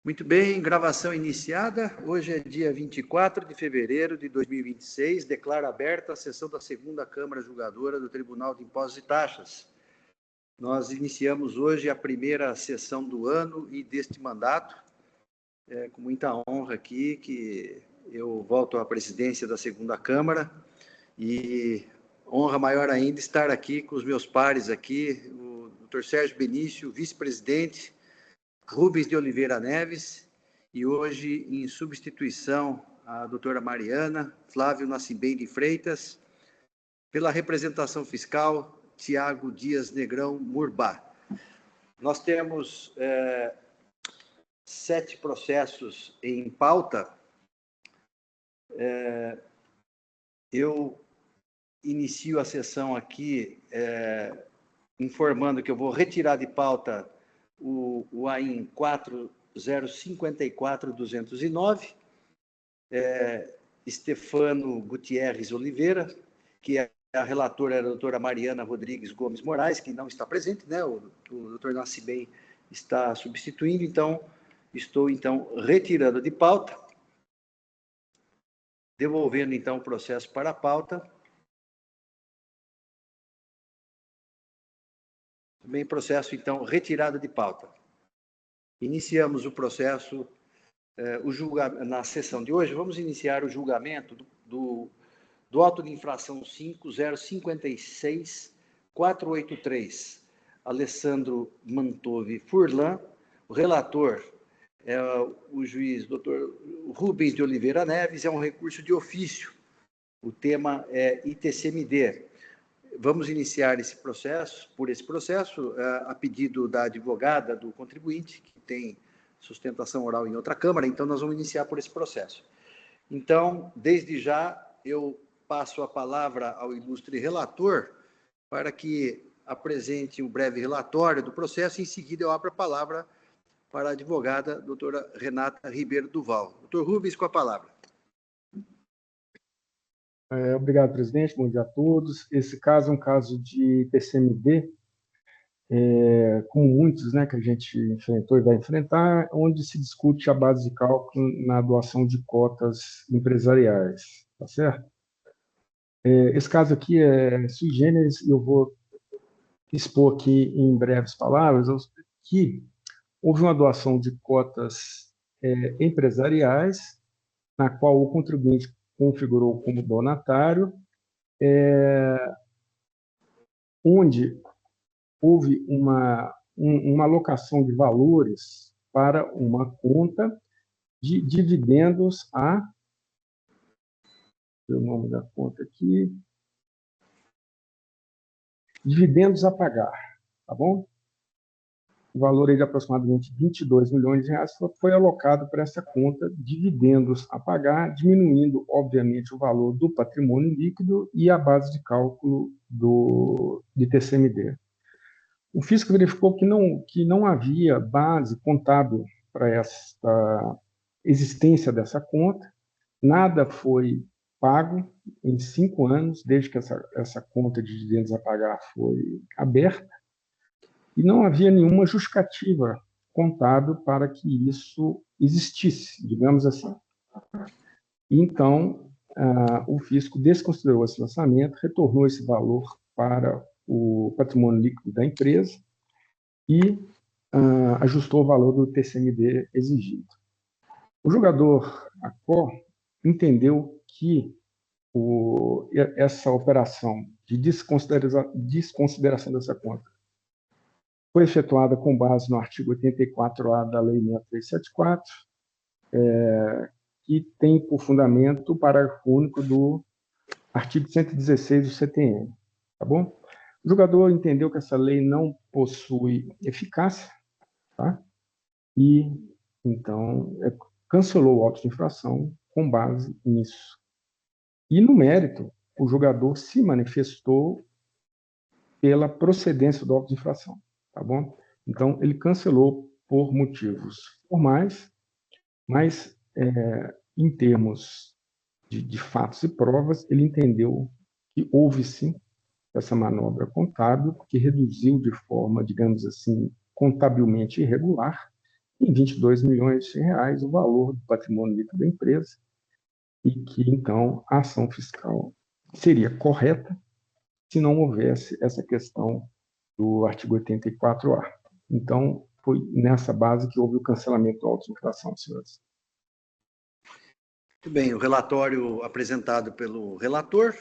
Muito bem, gravação iniciada. Hoje é dia 24 de fevereiro de 2026. Declaro aberta a sessão da segunda Câmara Julgadora do Tribunal de Impostos e Taxas. Nós iniciamos hoje a primeira sessão do ano e deste mandato. É com muita honra aqui que eu volto à presidência da segunda Câmara e honra maior ainda estar aqui com os meus pares aqui, o Dr. Sérgio Benício, vice-presidente, Rubens de Oliveira Neves, e hoje, em substituição à doutora Mariana, Flávio Nascimento de Freitas, pela representação fiscal, Tiago Dias Negrão Murbá. Nós temos 7 processos em pauta. Eu inicio a sessão aqui informando que eu vou retirar de pauta o AIN 4054-209, Stefano Gutierrez Oliveira, que a relatora era a doutora Mariana Rodrigues Gomes Moraes, que não está presente, né? O doutor Nascimento está substituindo, então, estou, retirando de pauta, devolvendo, então, o processo para a pauta. Também processo, então, retirado de pauta. Iniciamos o processo, na sessão de hoje, vamos iniciar o julgamento do auto de infração 5056483, Alessandro Mantovi Furlan. O relator é o juiz Dr. Rubens de Oliveira Neves, é um recurso de ofício. O tema é ITCMD. Vamos iniciar esse processo, a pedido da advogada do contribuinte, que tem sustentação oral em outra Câmara, então nós vamos iniciar por esse processo. Então, desde já, eu passo a palavra ao ilustre relator para que apresente um breve relatório do processo, e em seguida eu abro a palavra para a advogada doutora Renata Ribeiro Duval. Doutor Rubens, com a palavra. Obrigado, presidente. Bom dia a todos. Esse caso é um caso de TCMD, como muitos, né, que a gente enfrentou e vai enfrentar, onde se discute a base de cálculo na doação de cotas empresariais, tá certo? Esse caso aqui é sui generis, e eu vou expor aqui em breves palavras que houve uma doação de cotas empresariais, na qual o contribuinte configurou como donatário, onde houve uma alocação de valores para uma conta de dividendos o nome da conta aqui, dividendos a pagar, tá bom? O valor aí de aproximadamente 22 milhões de reais foi alocado para essa conta, dividendos a pagar, diminuindo, obviamente, o valor do patrimônio líquido e a base de cálculo de TCMD. O fisco verificou que não havia base contábil para esta existência dessa conta, nada foi pago em 5 anos, desde que essa conta de dividendos a pagar foi aberta, e não havia nenhuma justificativa contábil para que isso existisse, digamos assim. Então, o fisco desconsiderou esse lançamento, retornou esse valor para o patrimônio líquido da empresa e ajustou o valor do TCMD exigido. O julgador ACO entendeu que essa operação de desconsideração dessa conta foi efetuada com base no artigo 84A da Lei 6374, que tem por fundamento o parágrafo único do artigo 116 do CTN, tá bom? O julgador entendeu que essa lei não possui eficácia, tá? E, então, cancelou o auto de infração com base nisso. E, no mérito, o julgador se manifestou pela procedência do auto de infração, tá bom? Então, ele cancelou por motivos formais, mas, em termos de fatos e provas, ele entendeu que houve, sim, essa manobra contábil, que reduziu de forma, digamos assim, contabilmente irregular, em 22 milhões de reais o valor do patrimônio líquido da empresa, e que, então, a ação fiscal seria correta se não houvesse essa questão do artigo 84A. Então, foi nessa base que houve o cancelamento da auto-infração, senhores. Muito bem, o relatório apresentado pelo relator.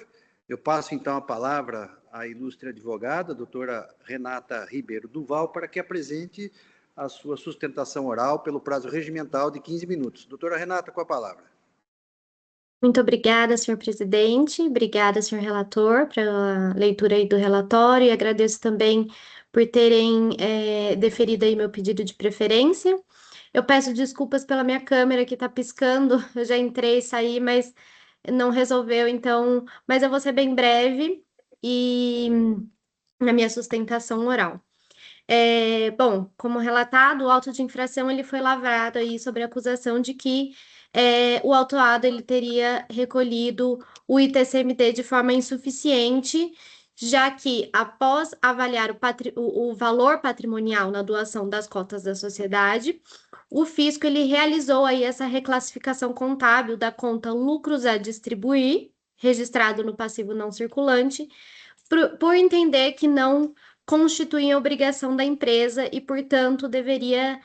Eu passo, então, a palavra à ilustre advogada, a doutora Renata Ribeiro Duval, para que apresente a sua sustentação oral pelo prazo regimental de 15 minutos. Doutora Renata, com a palavra. Muito obrigada, senhor presidente. Obrigada, senhor relator, pela leitura aí do relatório. E agradeço também por terem deferido aí meu pedido de preferência. Eu peço desculpas pela minha câmera que está piscando. Eu já entrei e saí, mas não resolveu, então... Mas eu vou ser bem breve e na minha sustentação oral. Bom, como relatado, o auto de infração ele foi lavrado aí sobre a acusação de que o autuado ele teria recolhido o ITCMD de forma insuficiente, já que, após avaliar o valor patrimonial na doação das cotas da sociedade, o fisco ele realizou aí essa reclassificação contábil da conta lucros a distribuir, registrado no passivo não circulante, por entender que não constituem obrigação da empresa e, portanto, deveria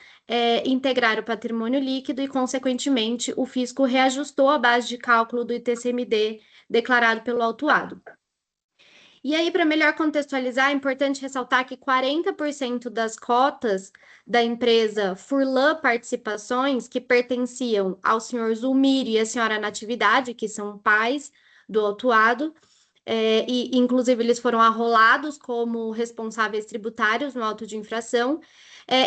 integrar o patrimônio líquido e, consequentemente, o fisco reajustou a base de cálculo do ITCMD declarado pelo autuado. E aí, para melhor contextualizar, é importante ressaltar que 40% das cotas da empresa Furlan Participações, que pertenciam ao senhor Zulmírio e à senhora Natividade, que são pais do autuado, e inclusive eles foram arrolados como responsáveis tributários no auto de infração,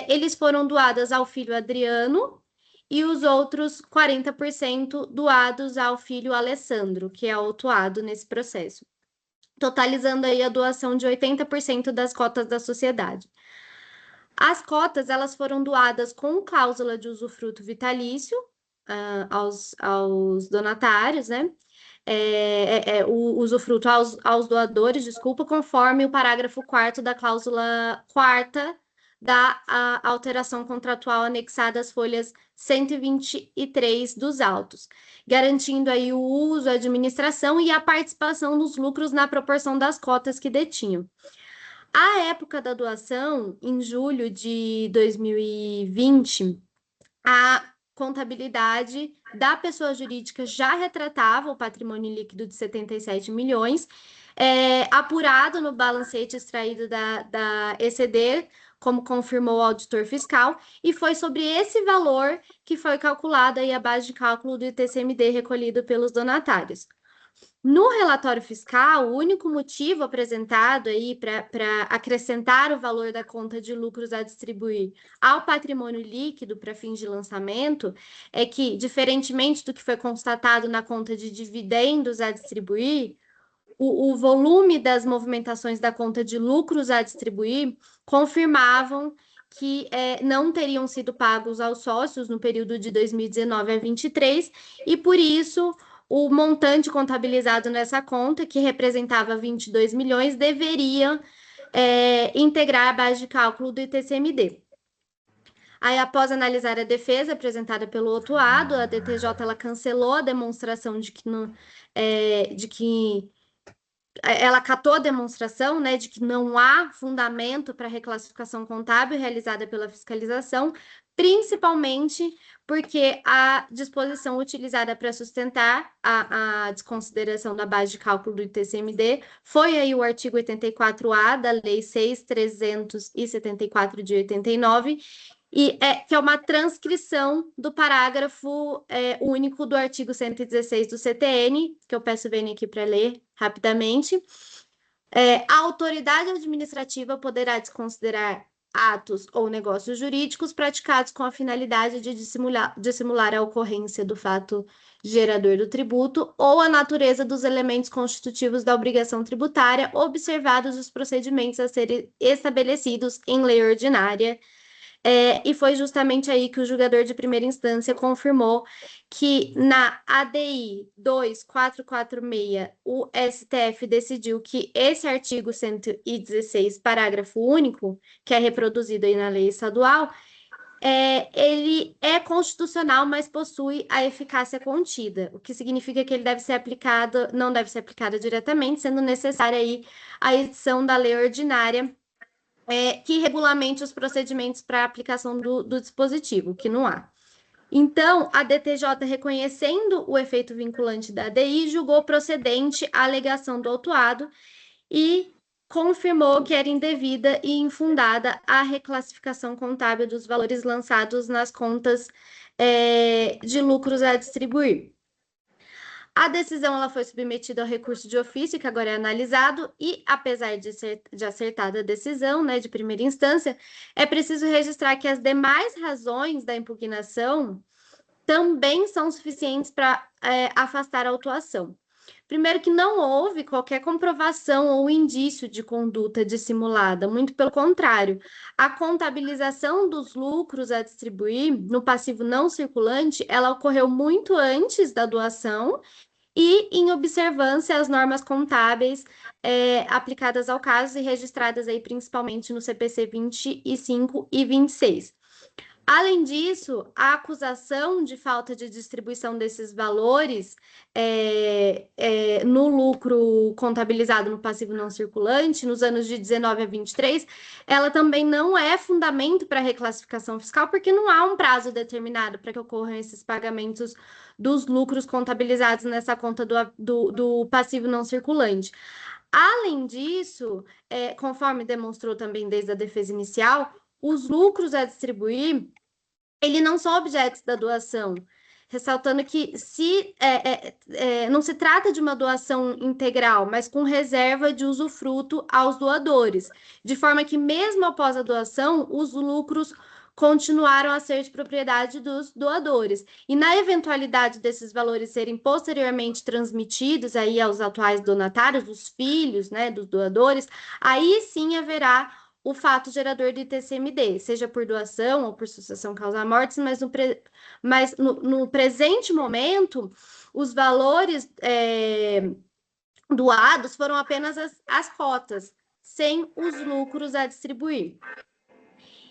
eles foram doadas ao filho Adriano e os outros 40% doados ao filho Alessandro, que é autuado nesse processo, totalizando aí a doação de 80% das cotas da sociedade. As cotas, elas foram doadas com cláusula de usufruto vitalício aos donatários, né? O usufruto aos doadores, desculpa, conforme o parágrafo 4º da cláusula 4ª da alteração contratual anexada às folhas 123 dos autos, garantindo aí o uso, a administração e a participação nos lucros na proporção das cotas que detinham. À época da doação, em julho de 2020, a contabilidade da pessoa jurídica já retratava o patrimônio líquido de 77 milhões, apurado no balancete extraído da ECD, como confirmou o auditor fiscal, e foi sobre esse valor que foi calculada aí a base de cálculo do ITCMD recolhido pelos donatários. No relatório fiscal, o único motivo apresentado aí para acrescentar o valor da conta de lucros a distribuir ao patrimônio líquido para fins de lançamento é que, diferentemente do que foi constatado na conta de dividendos a distribuir, o volume das movimentações da conta de lucros a distribuir confirmavam que não teriam sido pagos aos sócios no período de 2019 a 2023 e, por isso, o montante contabilizado nessa conta, que representava 22 milhões, deveria integrar a base de cálculo do ITCMD. Aí, após analisar a defesa apresentada pelo autuado, a DTJ ela cancelou a demonstração de que ela acatou a demonstração, né, de que não há fundamento para reclassificação contábil realizada pela fiscalização, principalmente porque a disposição utilizada para sustentar a desconsideração da base de cálculo do ITCMD foi aí o artigo 84A da Lei 6.374 de 89, que é uma transcrição do parágrafo único do artigo 116 do CTN, que eu peço bem aqui para ler rapidamente. A autoridade administrativa poderá desconsiderar atos ou negócios jurídicos praticados com a finalidade de dissimular a ocorrência do fato gerador do tributo ou a natureza dos elementos constitutivos da obrigação tributária, observados os procedimentos a serem estabelecidos em lei ordinária. E foi justamente aí que o julgador de primeira instância confirmou que na ADI 2446, o STF decidiu que esse artigo 116, parágrafo único, que é reproduzido aí na lei estadual, ele é constitucional, mas possui a eficácia contida, o que significa que ele deve ser aplicado, não deve ser aplicado diretamente, sendo necessária aí a edição da lei ordinária que regulamente os procedimentos para a aplicação do dispositivo, que não há. Então, a DTJ, reconhecendo o efeito vinculante da ADI, julgou procedente a alegação do autuado e confirmou que era indevida e infundada a reclassificação contábil dos valores lançados nas contas de lucros a distribuir. A decisão ela foi submetida ao recurso de ofício, que agora é analisado, e apesar de acertada a decisão, né, de primeira instância, é preciso registrar que as demais razões da impugnação também são suficientes para afastar a autuação. Primeiro, que não houve qualquer comprovação ou indício de conduta dissimulada, muito pelo contrário, a contabilização dos lucros a distribuir no passivo não circulante, ela ocorreu muito antes da doação e em observância às normas contábeis aplicadas ao caso e registradas aí principalmente no CPC 25 e 26. Além disso, a acusação de falta de distribuição desses valores no lucro contabilizado no passivo não circulante, nos anos de 19 a 23, ela também não é fundamento para reclassificação fiscal, porque não há um prazo determinado para que ocorram esses pagamentos dos lucros contabilizados nessa conta do passivo não circulante. Além disso, conforme demonstrou também desde a defesa inicial, os lucros a distribuir, eles não são objetos da doação, ressaltando que não se trata de uma doação integral, mas com reserva de usufruto aos doadores, de forma que mesmo após a doação, os lucros continuaram a ser de propriedade dos doadores. E na eventualidade desses valores serem posteriormente transmitidos aí aos atuais donatários, os filhos, né, dos doadores, aí sim haverá o fato gerador de TCMD, seja por doação ou por sucessão causa-mortes, mas no presente momento, os valores doados foram apenas as cotas, sem os lucros a distribuir.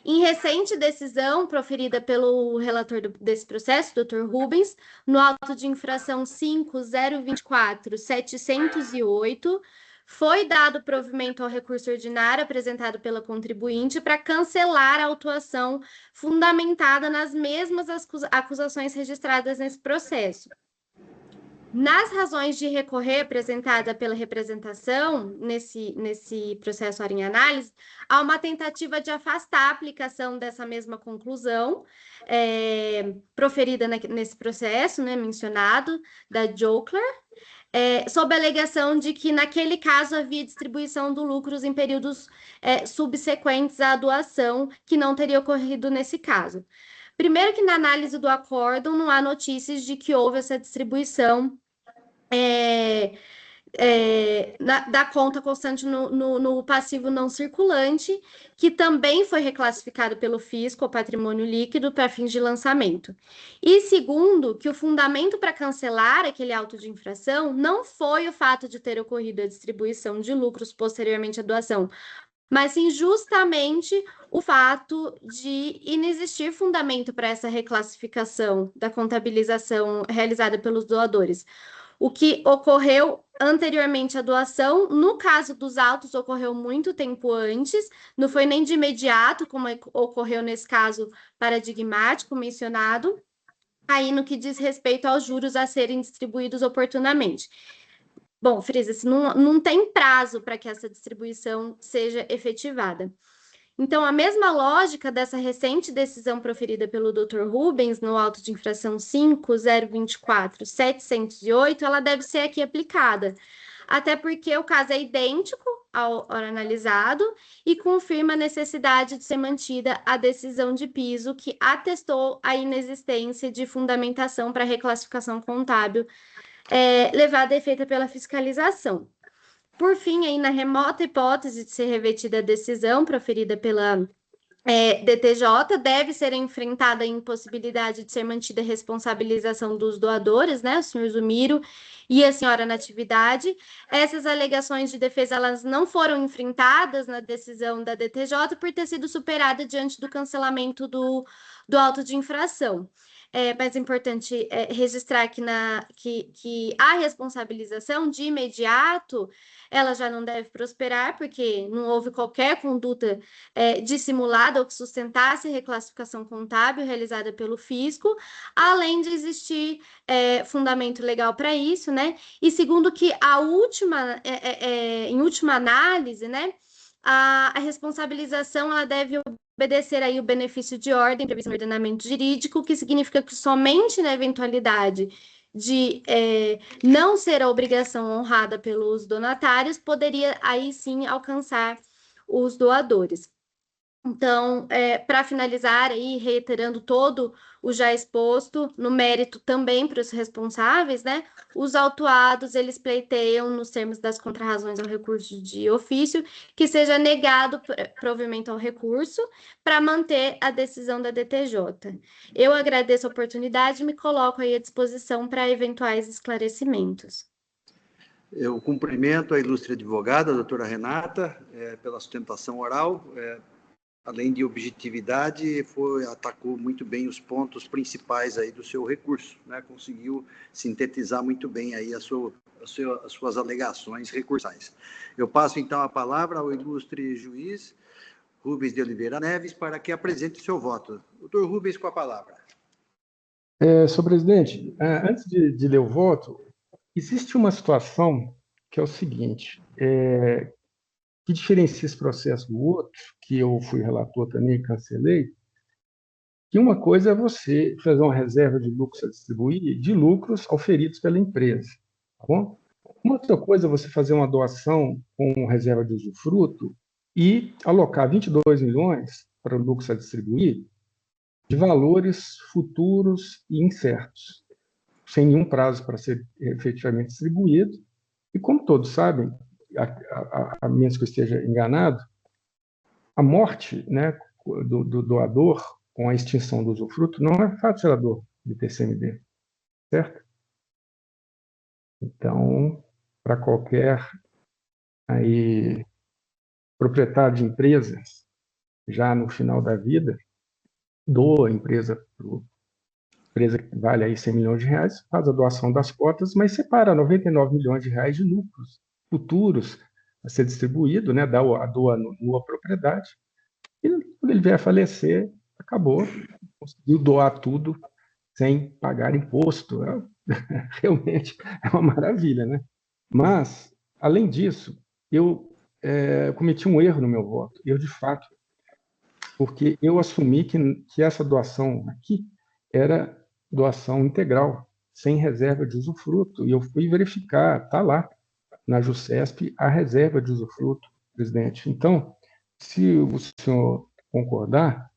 Em recente decisão proferida pelo relator desse processo, Dr. Rubens, no auto de infração 5.024.708, foi dado provimento ao recurso ordinário apresentado pela contribuinte para cancelar a autuação fundamentada nas mesmas acusações registradas nesse processo. Nas razões de recorrer apresentada pela representação, nesse processo em análise, há uma tentativa de afastar a aplicação dessa mesma conclusão, proferida nesse processo, né, mencionado, da Jokler, sob a alegação de que, naquele caso, havia distribuição do lucros em períodos subsequentes à doação, que não teria ocorrido nesse caso. Primeiro que, na análise do acórdão, não há notícias de que houve essa distribuição da conta constante no passivo não circulante, que também foi reclassificado pelo fisco ao patrimônio líquido para fins de lançamento. E segundo, que o fundamento para cancelar aquele auto de infração não foi o fato de ter ocorrido a distribuição de lucros posteriormente à doação, mas sim justamente o fato de inexistir fundamento para essa reclassificação da contabilização realizada pelos doadores. O que ocorreu anteriormente à doação, no caso dos autos, ocorreu muito tempo antes, não foi nem de imediato, como ocorreu nesse caso paradigmático mencionado, aí no que diz respeito aos juros a serem distribuídos oportunamente. Bom, frisa-se, não tem prazo para que essa distribuição seja efetivada. Então, a mesma lógica dessa recente decisão proferida pelo Dr. Rubens no auto de infração 5.024.708, ela deve ser aqui aplicada, até porque o caso é idêntico ao analisado e confirma a necessidade de ser mantida a decisão de piso que atestou a inexistência de fundamentação para reclassificação contábil levada e feita pela fiscalização. Por fim, aí, na remota hipótese de ser revertida a decisão proferida pela DTJ, deve ser enfrentada a impossibilidade de ser mantida a responsabilização dos doadores, né, o senhor Zumiro e a senhora Natividade. Essas alegações de defesa, elas não foram enfrentadas na decisão da DTJ por ter sido superada diante do cancelamento do auto de infração. Mas é importante registrar que a responsabilização de imediato, ela já não deve prosperar, porque não houve qualquer conduta dissimulada ou que sustentasse reclassificação contábil realizada pelo fisco, além de existir fundamento legal para isso, né? E segundo que em última análise, né, a responsabilização ela deve obedecer aí o benefício de ordem previsto no ordenamento jurídico, que significa que somente na eventualidade de não ser a obrigação honrada pelos donatários, poderia aí sim alcançar os doadores. Então, para finalizar, aí, reiterando todo o já exposto, no mérito também para os responsáveis, né? Os autuados, eles pleiteiam, nos termos das contrarrazões ao recurso de ofício, que seja negado provimento ao recurso para manter a decisão da DTJ. Eu agradeço a oportunidade e me coloco aí à disposição para eventuais esclarecimentos. Eu cumprimento a ilustre advogada, a doutora Renata, pela sustentação oral. Além de objetividade, atacou muito bem os pontos principais aí do seu recurso, né? Conseguiu sintetizar muito bem aí as suas alegações recursais. Eu passo, então, a palavra ao ilustre juiz Rubens de Oliveira Neves para que apresente o seu voto. Doutor Rubens, com a palavra. Senhor presidente, antes de ler o voto, existe uma situação que é o seguinte, que diferencia esse processo do outro, que eu fui relator também e cancelei, que uma coisa é você fazer uma reserva de lucros a distribuir, de lucros auferidos pela empresa, tá bom? Uma outra coisa é você fazer uma doação com reserva de usufruto e alocar 22 milhões para lucros a distribuir de valores futuros e incertos, sem nenhum prazo para ser efetivamente distribuído. E como todos sabem, a menos que eu esteja enganado, a morte, né, do doador com a extinção do usufruto não é fato gerador de TCMD, certo? Então, para qualquer aí, proprietário de empresa, já no final da vida, doa a empresa empresa que vale aí 100 milhões de reais, faz a doação das cotas, mas separa 99 milhões de reais de lucros futuros a ser distribuído, né, doa nua propriedade, e quando ele vier a falecer, acabou, conseguiu doar tudo sem pagar imposto. Realmente é uma maravilha, né? Mas, além disso, eu cometi um erro no meu voto, eu de fato, porque eu assumi que essa doação aqui era doação integral, sem reserva de usufruto, e eu fui verificar, está lá na JUSESP a reserva de usufruto, presidente. Então, se o senhor concordar,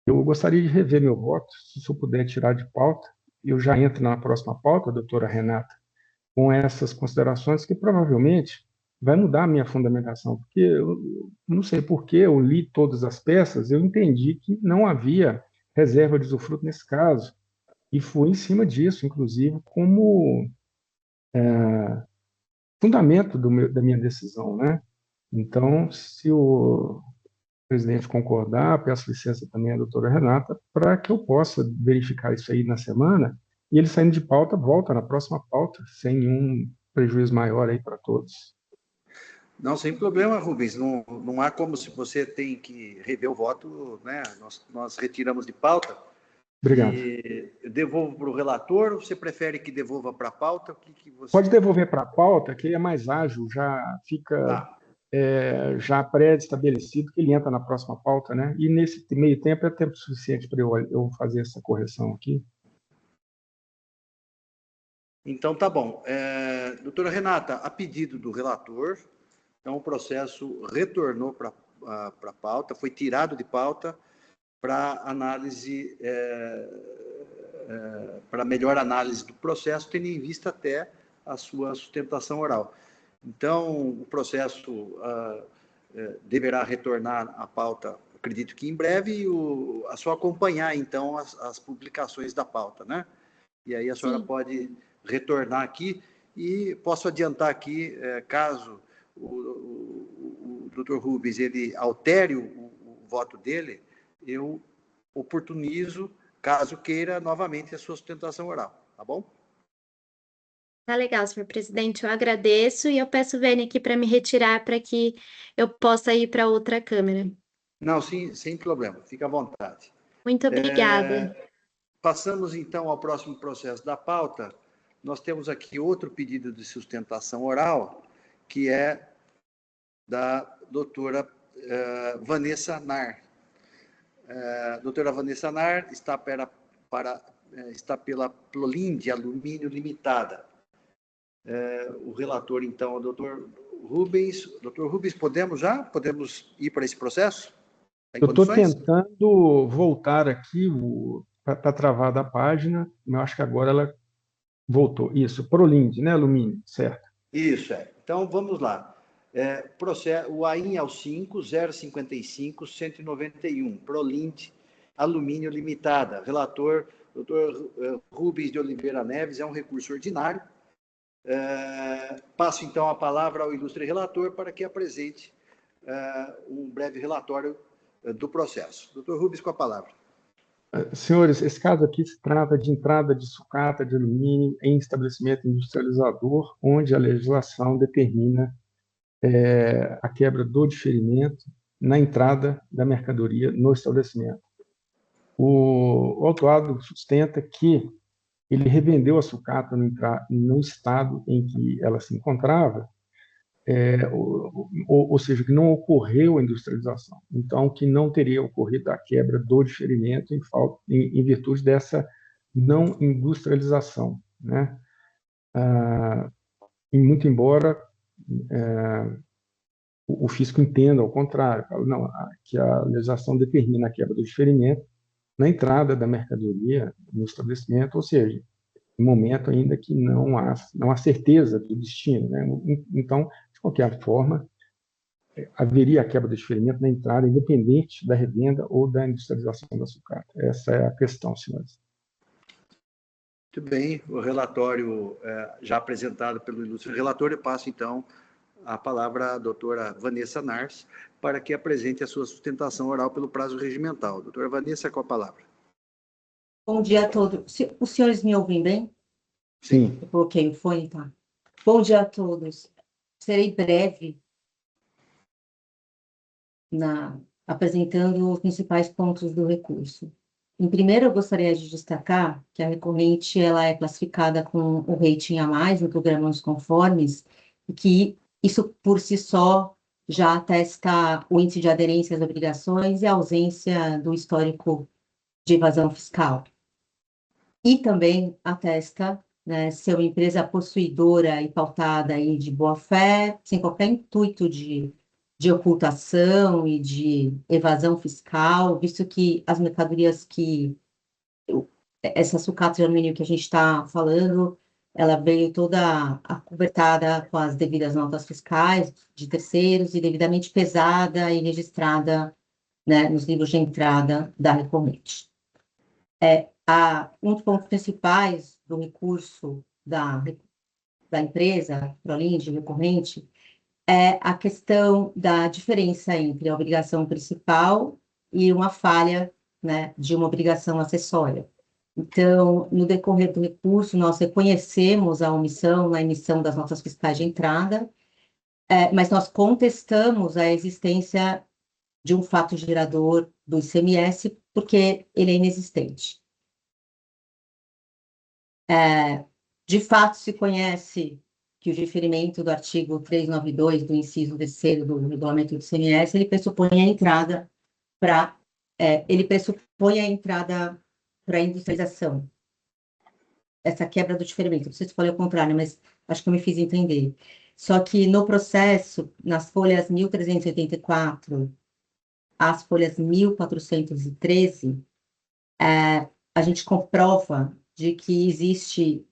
eu gostaria de rever meu voto, se o senhor puder tirar de pauta, eu já entro na próxima pauta, doutora Renata, com essas considerações que provavelmente vai mudar a minha fundamentação, porque eu não sei por que eu li todas as peças, eu entendi que não havia reserva de usufruto nesse caso, e fui em cima disso, inclusive, como fundamento da minha decisão, né? Então, se o presidente concordar, peço licença também à doutora Renata, para que eu possa verificar isso aí na semana, e ele saindo de pauta, volta na próxima pauta, sem nenhum prejuízo maior aí para todos. Não, sem problema, Rubens. Não há como, se você tem que rever o voto, né? Nós retiramos de pauta. Obrigado. E eu devolvo para o relator, ou você prefere que devolva para a pauta? O que você... Pode devolver para a pauta, que é mais ágil, já fica já pré-estabelecido que ele entra na próxima pauta, né? E nesse meio tempo é tempo suficiente para eu fazer essa correção aqui. Então, tá bom. Doutora Renata, a pedido do relator, então o processo retornou para a pauta, foi tirado de pauta para análise, para melhor análise do processo, tendo em vista até a sua sustentação oral. Então, o processo deverá retornar à pauta acredito que em breve, a senhora acompanhar, então, as publicações da pauta, né? E aí a senhora Sim. pode retornar aqui e posso adiantar aqui, caso o Dr. Rubens ele altere o voto dele, eu oportunizo, caso queira, novamente a sua sustentação oral, tá bom? Tá legal, senhor presidente, eu agradeço e eu peço o Vênia aqui para me retirar para que eu possa ir para outra câmera. Não, sim, sem problema, fica à vontade. Muito obrigada. Passamos, então, ao próximo processo da pauta. Nós temos aqui outro pedido de sustentação oral, que é da doutora Vanessa Nar. Doutora Vanessa Nar está pela Plolinde Alumínio Limitada. O relator, então, é o doutor Rubens. Doutor Rubens, podemos ir para esse processo? Tem Eu estou condições? tentando voltar aqui para travar da página, mas eu acho que agora ela voltou. Isso, Prolinde, né, alumínio, certo. Isso, Então, vamos lá. O AIN é o 5.055.191, Prolinde Alumínio Limitada. Relator, doutor Rubens de Oliveira Neves, é um recurso ordinário. Passo, então, a palavra ao ilustre relator para que apresente um breve relatório do processo. Doutor Rubens, com a palavra. Senhores, esse caso aqui se trata de entrada de sucata de alumínio em estabelecimento industrializador, onde a legislação determina a quebra do diferimento na entrada da mercadoria no estabelecimento. O autuado sustenta que ele revendeu a sucata no estado em que ela se encontrava, ou seja, que não ocorreu a industrialização. Então, que não teria ocorrido a quebra do diferimento em virtude dessa não industrialização, né? E muito embora o fisco entenda ao contrário, não, que a legislação determina a quebra do diferimento na entrada da mercadoria no estabelecimento, ou seja, em momento ainda que não há certeza do destino, né? Então, de qualquer forma, haveria a quebra do diferimento na entrada, independente da revenda ou da industrialização da sucata. Essa é a questão, senhores. Muito bem, o relatório já apresentado pelo ilustre relator, eu passo, então, a palavra à doutora Vanessa Nars, para que apresente a sua sustentação oral pelo prazo regimental. Doutora Vanessa, com a palavra. Bom dia a todos. Os senhores me ouvem bem? Sim. Eu coloquei o fone, tá? Bom dia a todos. Serei breve apresentando os principais pontos do recurso. Em primeiro, eu gostaria de destacar que a recorrente ela é classificada com o rating a mais no programa dos conformes, e que isso por si só já atesta o índice de aderência às obrigações e a ausência do histórico de evasão fiscal. E também atesta, né, ser uma empresa possuidora e pautada aí de boa-fé, sem qualquer intuito de ocultação e de evasão fiscal, visto que as mercadorias essa sucata de alumínio que a gente está falando, ela veio toda acobertada com as devidas notas fiscais de terceiros e devidamente pesada e registrada, né, nos livros de entrada da recorrente. Um dos pontos principais do recurso da empresa, Prolinde, recorrente, é a questão da diferença entre a obrigação principal e uma falha, né, de uma obrigação acessória. Então, no decorrer do recurso, nós reconhecemos a omissão na emissão das notas fiscais de entrada, mas nós contestamos a existência de um fato gerador do ICMS, porque ele é inexistente. De fato, se conhece que o diferimento do artigo 392 do inciso 3º do regulamento do ICMS, ele pressupõe a entrada para a industrialização. Essa quebra do diferimento, não sei se falei o contrário, mas acho que eu me fiz entender. Só que no processo, nas folhas 1384 às folhas 1413, a gente comprova de que existe,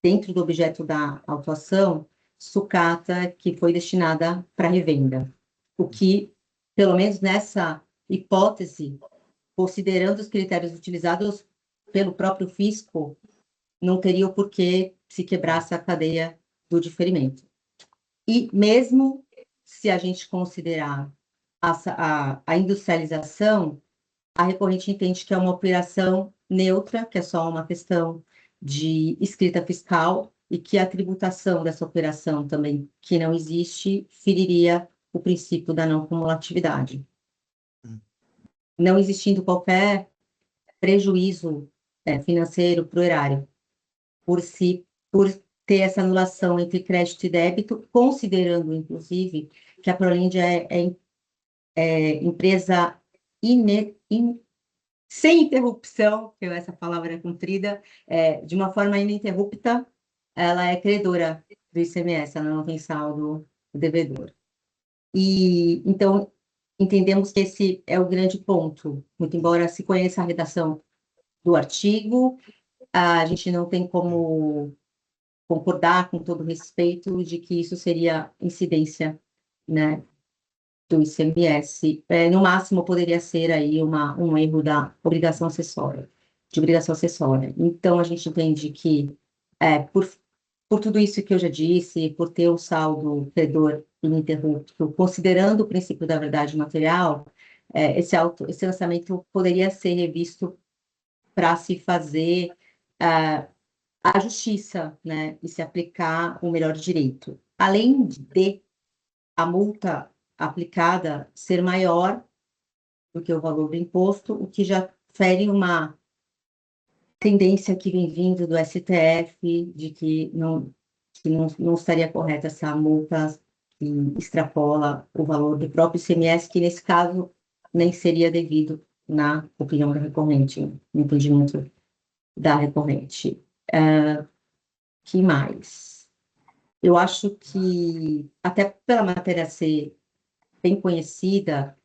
dentro do objeto da autuação, sucata que foi destinada para revenda. O que, pelo menos nessa hipótese, considerando os critérios utilizados pelo próprio fisco, não teria o porquê se quebrasse a cadeia do diferimento. E mesmo se a gente considerar a industrialização, a recorrente entende que é uma operação neutra, que é só uma questão de escrita fiscal, e que a tributação dessa operação também, que não existe, feriria o princípio da não cumulatividade. Não existindo qualquer prejuízo financeiro para o erário, por ter essa anulação entre crédito e débito, considerando, inclusive, que a Prolíndia é empresa sem interrupção, que essa palavra é comprida, de uma forma ininterrupta, ela é credora do ICMS, ela não tem saldo devedor. E, então, entendemos que esse é o grande ponto, muito embora se conheça a redação do artigo, a gente não tem como concordar com todo respeito de que isso seria incidência, né, do ICMS. No máximo, poderia ser aí um erro da obrigação acessória, de obrigação acessória. Então, a gente entende que, por tudo isso que eu já disse, por ter o saldo credor ininterrupto, considerando o princípio da verdade material, esse lançamento poderia ser revisto para se fazer a justiça, né, e se aplicar o melhor direito. Além de a multa aplicada ser maior do que o valor do imposto, o que já fere uma tendência que vem vindo do STF, de que não estaria correta essa multa que extrapola o valor do próprio ICMS, que nesse caso nem seria devido na opinião da recorrente, no entendimento da recorrente. Que mais? Eu acho que, até pela matéria ser bem conhecida,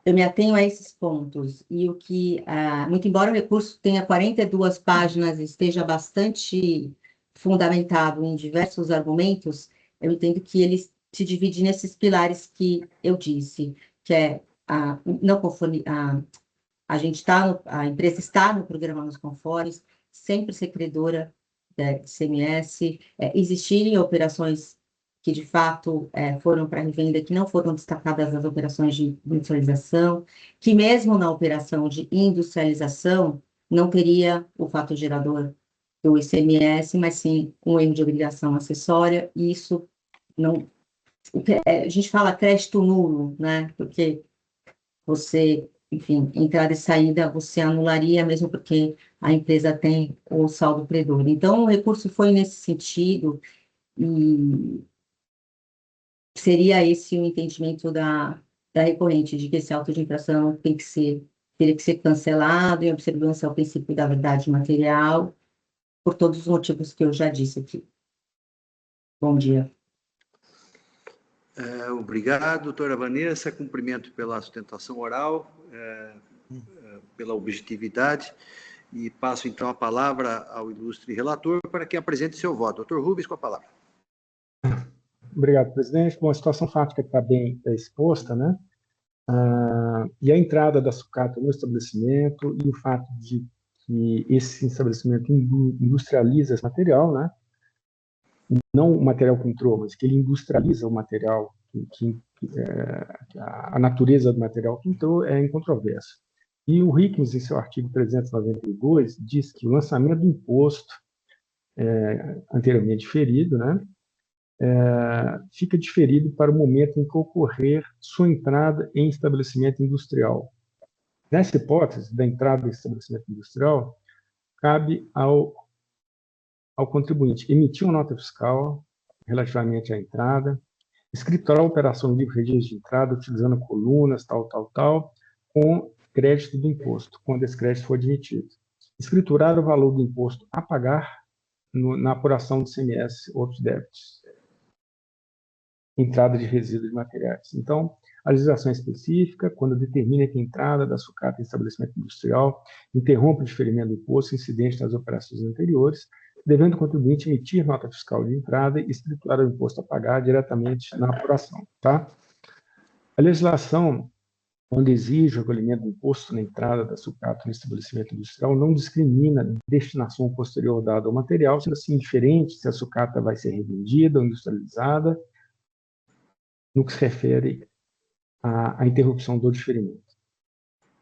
eu me atenho a esses pontos. E o que, muito embora o recurso tenha 42 páginas e esteja bastante fundamentado em diversos argumentos, eu entendo que ele se divide nesses pilares que eu disse, que é não conforme a empresa está no programa Nos Conformes, sempre ser credora de ICMS, existirem operações que, de fato, foram para revenda, que não foram destacadas nas operações de industrialização, que mesmo na operação de industrialização não teria o fato gerador do ICMS, mas sim um erro de obrigação acessória, e isso não... a gente fala crédito nulo, né? Porque você, enfim, entrada e saída, você anularia, mesmo porque a empresa tem o saldo credor. Então, o recurso foi nesse sentido, e seria esse o entendimento da recorrente, de que esse auto de infração teria que ser cancelado em observância ao princípio da verdade material, por todos os motivos que eu já disse aqui. Bom dia. Obrigado, doutora Vanessa. Cumprimento pela sustentação oral, pela objetividade, e passo, então, a palavra ao ilustre relator para que apresente seu voto. Doutor Rubens, com a palavra. Obrigado, presidente. Bom, a situação fática está bem exposta, né? E a entrada da sucata no estabelecimento e o fato de que esse estabelecimento industrializa esse material, né? Não o material que entrou, mas que ele industrializa o material, a natureza do material que entrou é incontroversa. E o Hickens, em seu artigo 392, diz que o lançamento do imposto anteriormente diferido, né, fica diferido para o momento em que ocorrer sua entrada em estabelecimento industrial. Nessa hipótese da entrada em estabelecimento industrial, cabe ao contribuinte emitir uma nota fiscal relativamente à entrada, escriturar a operação no livre registro de entrada, utilizando colunas, tal, com crédito do imposto, quando esse crédito for admitido. Escriturar o valor do imposto a pagar na apuração do ICMS, outros débitos. Entrada de resíduos de materiais. Então, a legislação específica, quando determina que a entrada da sucata em estabelecimento industrial interrompe o diferimento do imposto incidente nas operações anteriores, devendo o contribuinte emitir nota fiscal de entrada e escriturar o imposto a pagar diretamente na apuração. Tá? A legislação quando exige o recolhimento do imposto na entrada da sucata no estabelecimento industrial, não discrimina destinação posterior dada ao material, sendo assim indiferente se a sucata vai ser revendida ou industrializada, no que se refere à interrupção do diferimento.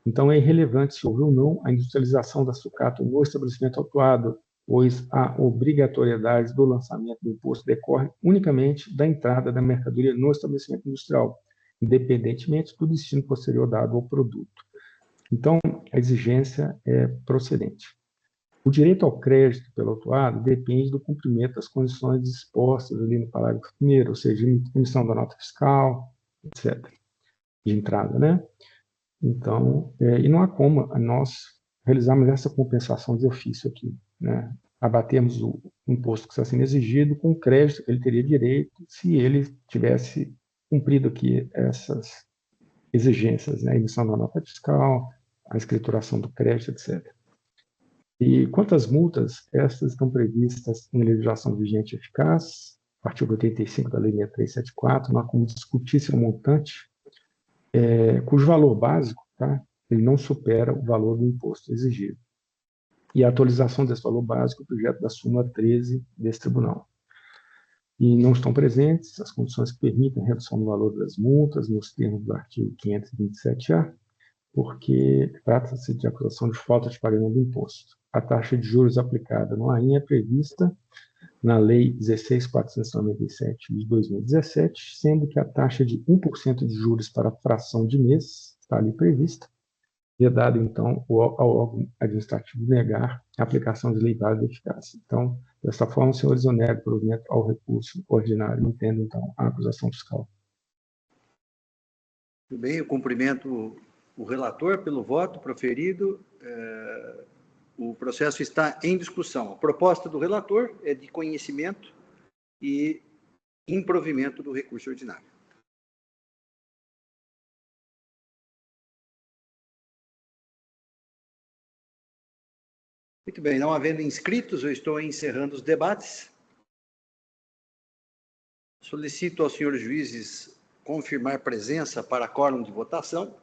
Então, é irrelevante se houve ou não a industrialização da sucata no estabelecimento autuado, pois a obrigatoriedade do lançamento do imposto decorre unicamente da entrada da mercadoria no estabelecimento industrial, independentemente do destino posterior dado ao produto. Então, a exigência é procedente. O direito ao crédito pelo autuado depende do cumprimento das condições dispostas ali no parágrafo 1º, ou seja, emissão da nota fiscal, etc., de entrada, né? Então, e não há como nós realizarmos essa compensação de ofício aqui, né? Abatermos o imposto que está sendo exigido com o crédito que ele teria direito se ele tivesse cumprido aqui essas exigências, né? A emissão da nota fiscal, a escrituração do crédito, etc. E quanto às multas, estas estão previstas em legislação vigente e eficaz, artigo 85 da Lei 6374, não há como discutir se o montante, cujo valor básico, tá, ele não supera o valor do imposto exigido. E a atualização desse valor básico é objeto da súmula 13 desse tribunal. E não estão presentes as condições que permitem a redução do valor das multas nos termos do artigo 527-A, porque trata-se de acusação de falta de pagamento do imposto. A taxa de juros aplicada no AIN é prevista na Lei 16.497 de 2017, sendo que a taxa de 1% de juros para fração de mês está ali prevista, vedado, então, ao órgão administrativo negar a aplicação de lei válida e eficaz. Então, dessa forma, os senhores oneram provimento ao recurso ordinário, entendo, então, a acusação fiscal. Muito bem, eu cumprimento o relator pelo voto proferido. O processo está em discussão. A proposta do relator é de conhecimento e improvimento do recurso ordinário. Muito bem, não havendo inscritos, eu estou encerrando os debates. Solicito aos senhores juízes confirmar presença para quórum de votação.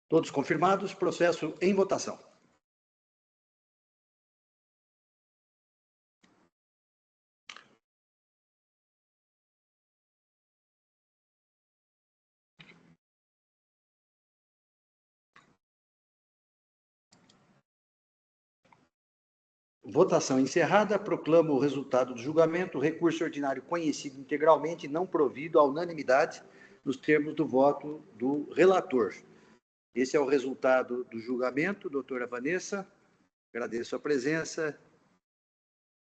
Todos confirmados, processo em votação. Votação encerrada. Proclamo o resultado do julgamento. O recurso ordinário conhecido integralmente, não provido à unanimidade, nos termos do voto do relator. Esse é o resultado do julgamento, doutora Vanessa. Agradeço a presença.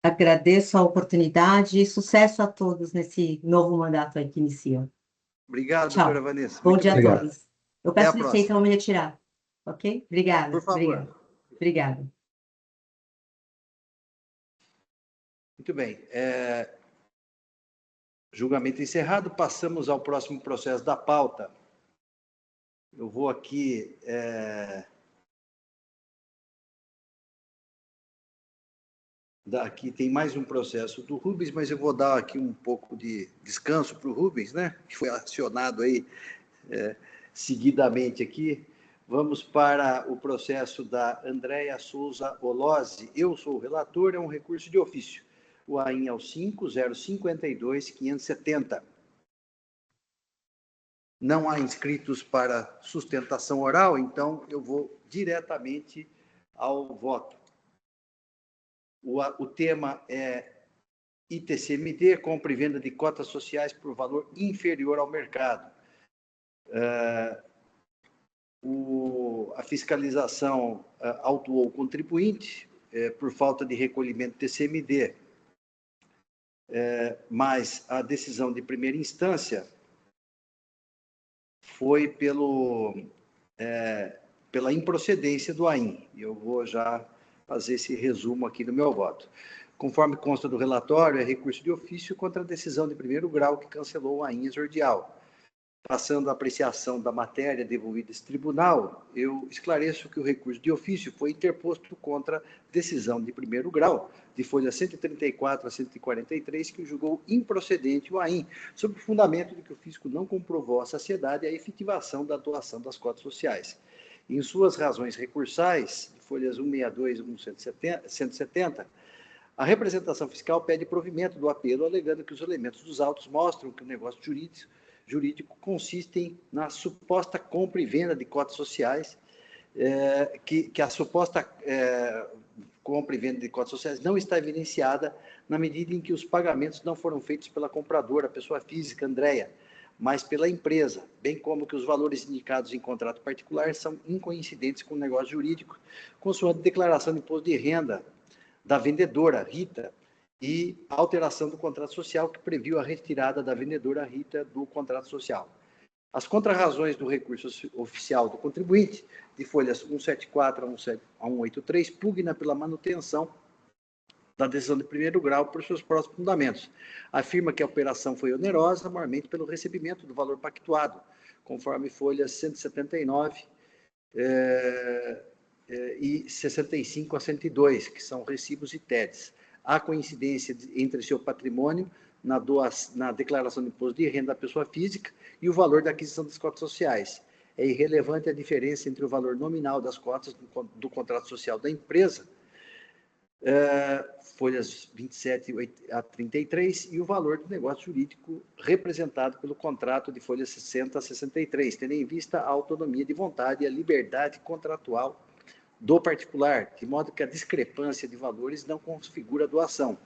Agradeço a oportunidade e sucesso a todos nesse novo mandato aí que inicia. Obrigado, Tchau. doutora Vanessa. Bom dia a obrigado. todos. Eu peço licença, vou me retirar. Ok? Obrigada. Por favor. Obrigada. Muito bem. Julgamento encerrado. Passamos ao próximo processo da pauta. Eu vou aqui... Aqui tem mais um processo do Rubens, mas eu vou dar aqui um pouco de descanso para o Rubens, né? Que foi acionado aí seguidamente aqui. Vamos para o processo da Andréia Souza Olozzi. Eu sou o relator, é um recurso de ofício. O AIN é o 5052570. Não há inscritos para sustentação oral, então eu vou diretamente ao voto. O tema é ITCMD, compra e venda de cotas sociais por valor inferior ao mercado. A fiscalização autuou o contribuinte por falta de recolhimento TCMD, mas a decisão de primeira instância foi pela improcedência do AIN. Eu vou já fazer esse resumo aqui do meu voto. Conforme consta do relatório, é recurso de ofício contra a decisão de primeiro grau que cancelou o AIN exordial. Passando a apreciação da matéria devolvida a esse tribunal, eu esclareço que o recurso de ofício foi interposto contra decisão de primeiro grau, de folha 134 a 143, que julgou improcedente o AIN, sob o fundamento de que o fisco não comprovou à sociedade a efetivação da doação das cotas sociais. Em suas razões recursais, folhas 162 e 170, a representação fiscal pede provimento do apelo, alegando que os elementos dos autos mostram que o negócio jurídico consistem na suposta compra e venda de cotas sociais, que a suposta compra e venda de cotas sociais não está evidenciada na medida em que os pagamentos não foram feitos pela compradora, pessoa física, Andréia, mas pela empresa, bem como que os valores indicados em contrato particular são incoincidentes com o negócio jurídico, consoante declaração de imposto de renda da vendedora, Rita, e a alteração do contrato social que previu a retirada da vendedora Rita do contrato social. As contrarrazões do recurso oficial do contribuinte, de folhas 174 a 183, pugna pela manutenção da decisão de primeiro grau por seus próximos fundamentos. Afirma que a operação foi onerosa, maiormente pelo recebimento do valor pactuado, conforme folhas 179 e 65 a 102, que são recibos e TEDs. Há coincidência entre seu patrimônio na declaração de imposto de renda da pessoa física e o valor da aquisição das cotas sociais. É irrelevante a diferença entre o valor nominal das cotas do contrato social da empresa, folhas 27 a 33, e o valor do negócio jurídico representado pelo contrato de folhas 60 a 63, tendo em vista a autonomia de vontade e a liberdade contratual do particular, de modo que a discrepância de valores não configura doação.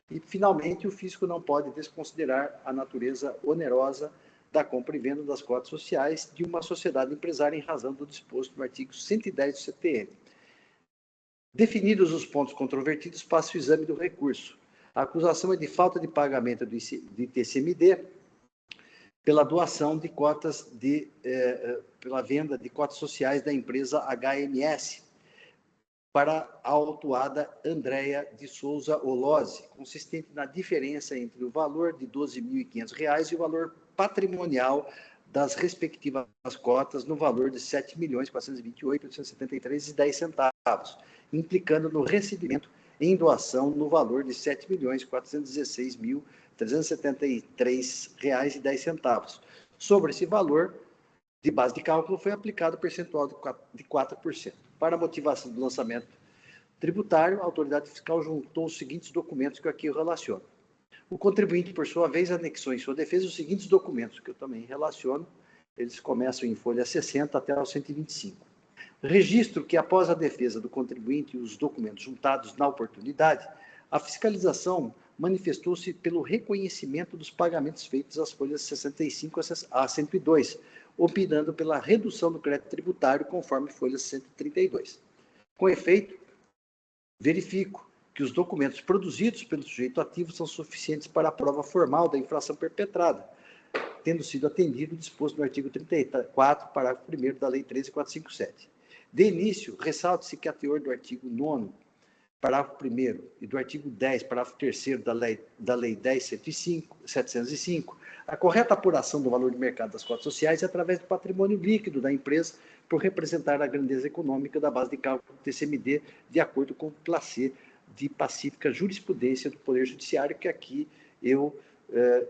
E, finalmente, o fisco não pode desconsiderar a natureza onerosa da compra e venda das cotas sociais de uma sociedade empresária em razão do disposto no artigo 110 do CTN. Definidos os pontos controvertidos, passa o exame do recurso. A acusação é de falta de pagamento de TCMD pela doação de cotas pela venda de cotas sociais da empresa HMS, para a autuada Andréia de Souza Olose, consistente na diferença entre o valor de R$ 12.500 e o valor patrimonial das respectivas cotas no valor de R$ 7.428.873,10, implicando no recebimento em doação no valor de R$ 7.416.373,10. Sobre esse valor, de base de cálculo, foi aplicado o percentual de 4%. Para a motivação do lançamento tributário, a autoridade fiscal juntou os seguintes documentos que eu aqui relaciono. O contribuinte, por sua vez, anexou em sua defesa os seguintes documentos, que eu também relaciono, eles começam em folha 60 até o 125. Registro que, após a defesa do contribuinte e os documentos juntados na oportunidade, a fiscalização manifestou-se pelo reconhecimento dos pagamentos feitos às folhas 65 a 102, opinando pela redução do crédito tributário conforme folha 132. Com efeito, verifico que os documentos produzidos pelo sujeito ativo são suficientes para a prova formal da infração perpetrada, tendo sido atendido o disposto no artigo 34, parágrafo 1º da Lei 13.457. De início, ressalte-se que a teor do artigo 9º, parágrafo 1º, e do artigo 10, parágrafo 3º da Lei 10.705, a correta apuração do valor de mercado das cotas sociais é através do patrimônio líquido da empresa, por representar a grandeza econômica da base de cálculo do TCMD, de acordo com o placê de pacífica jurisprudência do Poder Judiciário, que aqui eu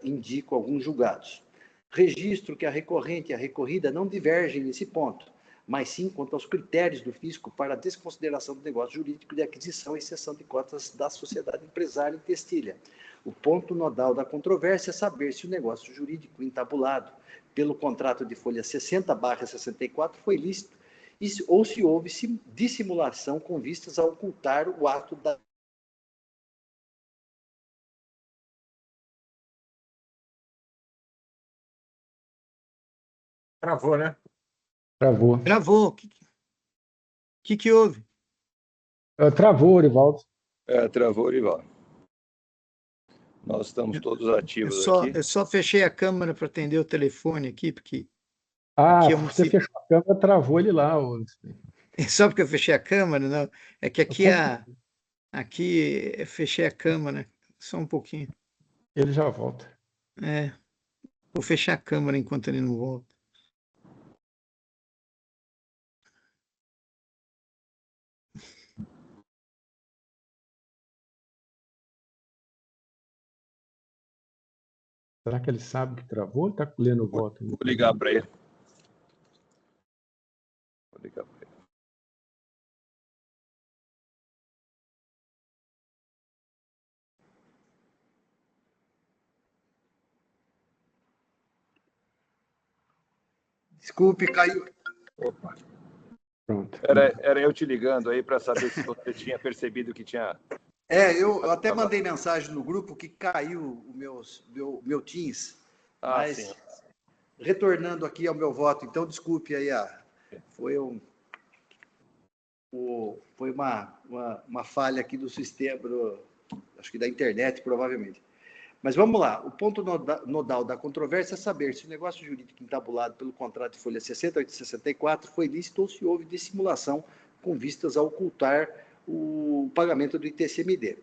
indico alguns julgados. Registro que a recorrente e a recorrida não divergem nesse ponto, mas sim quanto aos critérios do fisco para a desconsideração do negócio jurídico de aquisição e cessão de cotas da sociedade empresária em Testilha. O ponto nodal da controvérsia é saber se o negócio jurídico entabulado pelo contrato de folha 60/64 foi lícito ou se houve dissimulação com vistas a ocultar o ato da... Travou, né? Travou. Travou. O que houve? Travou, Orivaldo. Travou, Orivaldo. Nós estamos todos ativos aqui. Eu só fechei a câmera para atender o telefone aqui, porque... Você fechou a câmera, travou ele lá. É só porque eu fechei a câmera? Não. É que aqui Aqui fechei a câmera, só um pouquinho. Ele já volta. Vou fechar a câmera enquanto ele não volta. Será que ele sabe que travou ou está colhendo o voto? Vou ligar para ele. Vou ligar para ele. Desculpe, caiu. Opa. Pronto. Era eu te ligando aí para saber se você tinha percebido que tinha... Eu até mandei mensagem no grupo que caiu o meu Teams, mas sim. Retornando aqui ao meu voto, então desculpe aí, foi uma falha aqui do sistema, acho que da internet, provavelmente. Mas vamos lá, o ponto nodal da controvérsia é saber se o negócio jurídico entabulado pelo contrato de folha 60 e 64 foi lícito ou se houve dissimulação com vistas a ocultar o pagamento do ITCMD.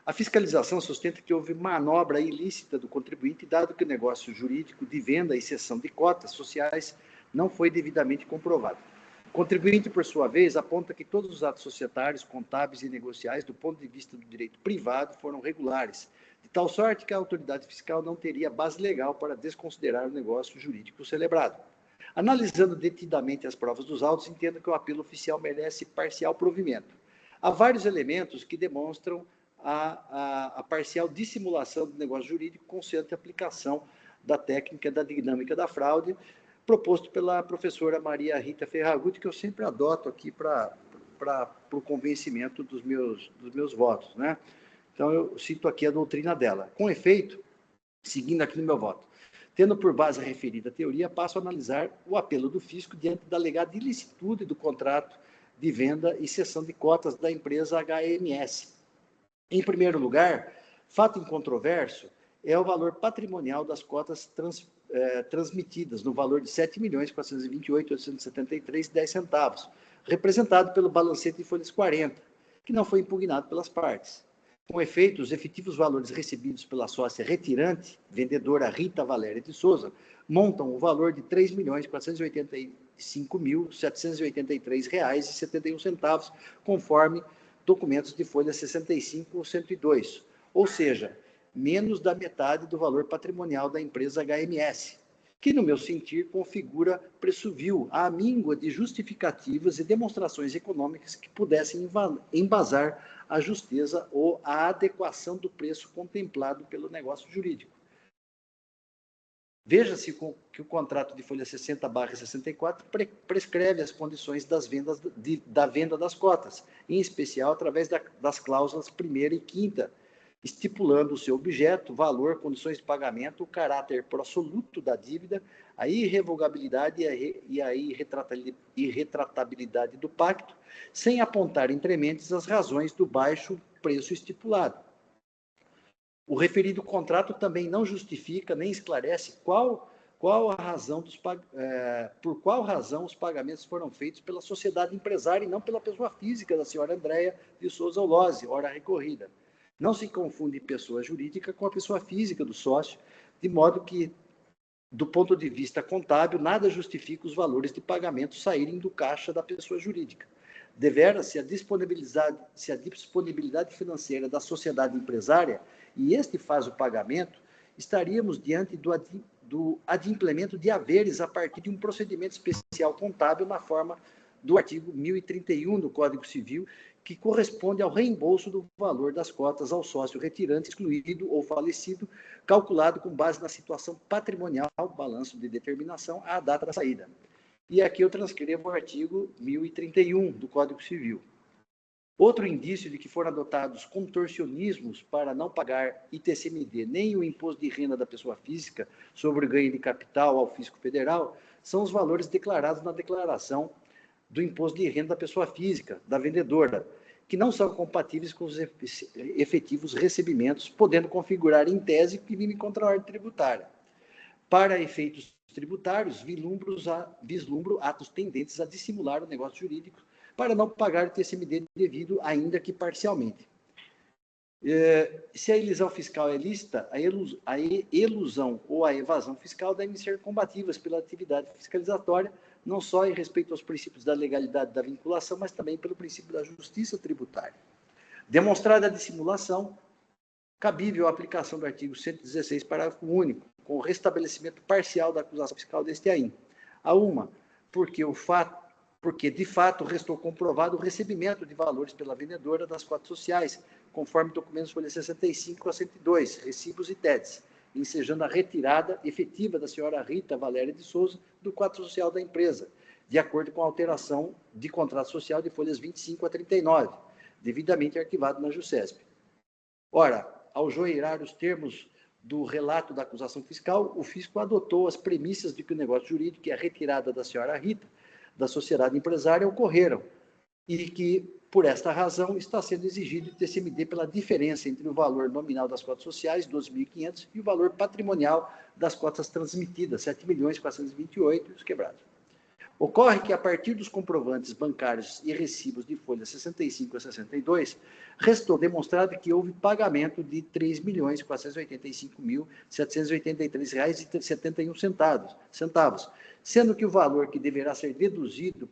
A fiscalização sustenta que houve manobra ilícita do contribuinte, dado que o negócio jurídico de venda e cessão de cotas sociais não foi devidamente comprovado. O contribuinte, por sua vez, aponta que todos os atos societários, contábeis e negociais, do ponto de vista do direito privado, foram regulares, de tal sorte que a autoridade fiscal não teria base legal para desconsiderar o negócio jurídico celebrado. Analisando detidamente as provas dos autos, entendo que o apelo oficial merece parcial provimento. Há vários elementos que demonstram a parcial dissimulação do negócio jurídico consciente aplicação da técnica da dinâmica da fraude, proposto pela professora Maria Rita Ferragutti, que eu sempre adoto aqui para o convencimento dos meus votos, né? Então, eu cito aqui a doutrina dela. Com efeito, seguindo aqui no meu voto, tendo por base a referida teoria, passo a analisar o apelo do fisco diante da alegada ilicitude do contrato de venda e cessão de cotas da empresa HMS. Em primeiro lugar, fato incontroverso é o valor patrimonial das cotas transmitidas, no valor de R$ 7.428.873,10, representado pelo balancete de folhas 40, que não foi impugnado pelas partes. Com efeito, os efetivos valores recebidos pela sócia retirante, vendedora Rita Valéria de Souza, montam o valor de R$ 3.485.783,71, conforme documentos de folha 65 ou 102, ou seja, menos da metade do valor patrimonial da empresa HMS, que, no meu sentir, configura pressuvio à míngua de justificativas e demonstrações econômicas que pudessem embasar a justeza ou a adequação do preço contemplado pelo negócio jurídico. Veja-se que o contrato de folha 60/64 prescreve as condições da venda das cotas, em especial através das cláusulas 1ª e 5ª, estipulando o seu objeto, valor, condições de pagamento, o caráter absoluto da dívida, a irrevogabilidade e a irretratabilidade do pacto, sem apontar entre mentes as razões do baixo preço estipulado. O referido contrato também não justifica nem esclarece por qual razão os pagamentos foram feitos pela sociedade empresária e não pela pessoa física da senhora Andréia de Souza Olose, ora recorrida. Não se confunde pessoa jurídica com a pessoa física do sócio, de modo que, do ponto de vista contábil, nada justifica os valores de pagamento saírem do caixa da pessoa jurídica. Devera, se a disponibilidade financeira da sociedade empresária e este faz o pagamento, estaríamos diante do adimplemento de haveres a partir de um procedimento especial contábil na forma do artigo 1031 do Código Civil, que corresponde ao reembolso do valor das cotas ao sócio retirante excluído ou falecido, calculado com base na situação patrimonial, balanço de determinação, à data da saída. E aqui eu transcrevo o artigo 1031 do Código Civil. Outro indício de que foram adotados contorcionismos para não pagar ITCMD nem o imposto de renda da pessoa física sobre o ganho de capital ao fisco federal são os valores declarados na declaração do imposto de renda da pessoa física, da vendedora, que não são compatíveis com os efetivos recebimentos, podendo configurar em tese crime contra a ordem tributária. Para efeitos tributários, vislumbro atos tendentes a dissimular o negócio jurídico para não pagar o TCMD devido, ainda que parcialmente. Se a elisão fiscal é lícita, a elusão ou a evasão fiscal devem ser combativas pela atividade fiscalizatória, não só em respeito aos princípios da legalidade da vinculação, mas também pelo princípio da justiça tributária. Demonstrada a dissimulação, cabível a aplicação do artigo 116, parágrafo único, com o restabelecimento parcial da acusação fiscal deste AIM. A uma, porque de fato restou comprovado o recebimento de valores pela vendedora das cotas sociais, conforme documentos folha 65 a 102, recibos e TEDs, ensejando a retirada efetiva da senhora Rita Valéria de Souza do quadro social da empresa, de acordo com a alteração de contrato social de folhas 25 a 39, devidamente arquivado na JUSESP. Ora, ao joeirar os termos do relato da acusação fiscal, o fisco adotou as premissas de que o negócio jurídico e a retirada da senhora Rita da sociedade empresária ocorreram e que, por esta razão, está sendo exigido de TCMD pela diferença entre o valor nominal das cotas sociais, 12.500, e o valor patrimonial das cotas transmitidas, 7.428, e os quebrados. Ocorre que, a partir dos comprovantes bancários e recibos de folhas 65 a 62, restou demonstrado que houve pagamento de R$ 3.485.783,71, sendo que o valor que deverá ser deduzido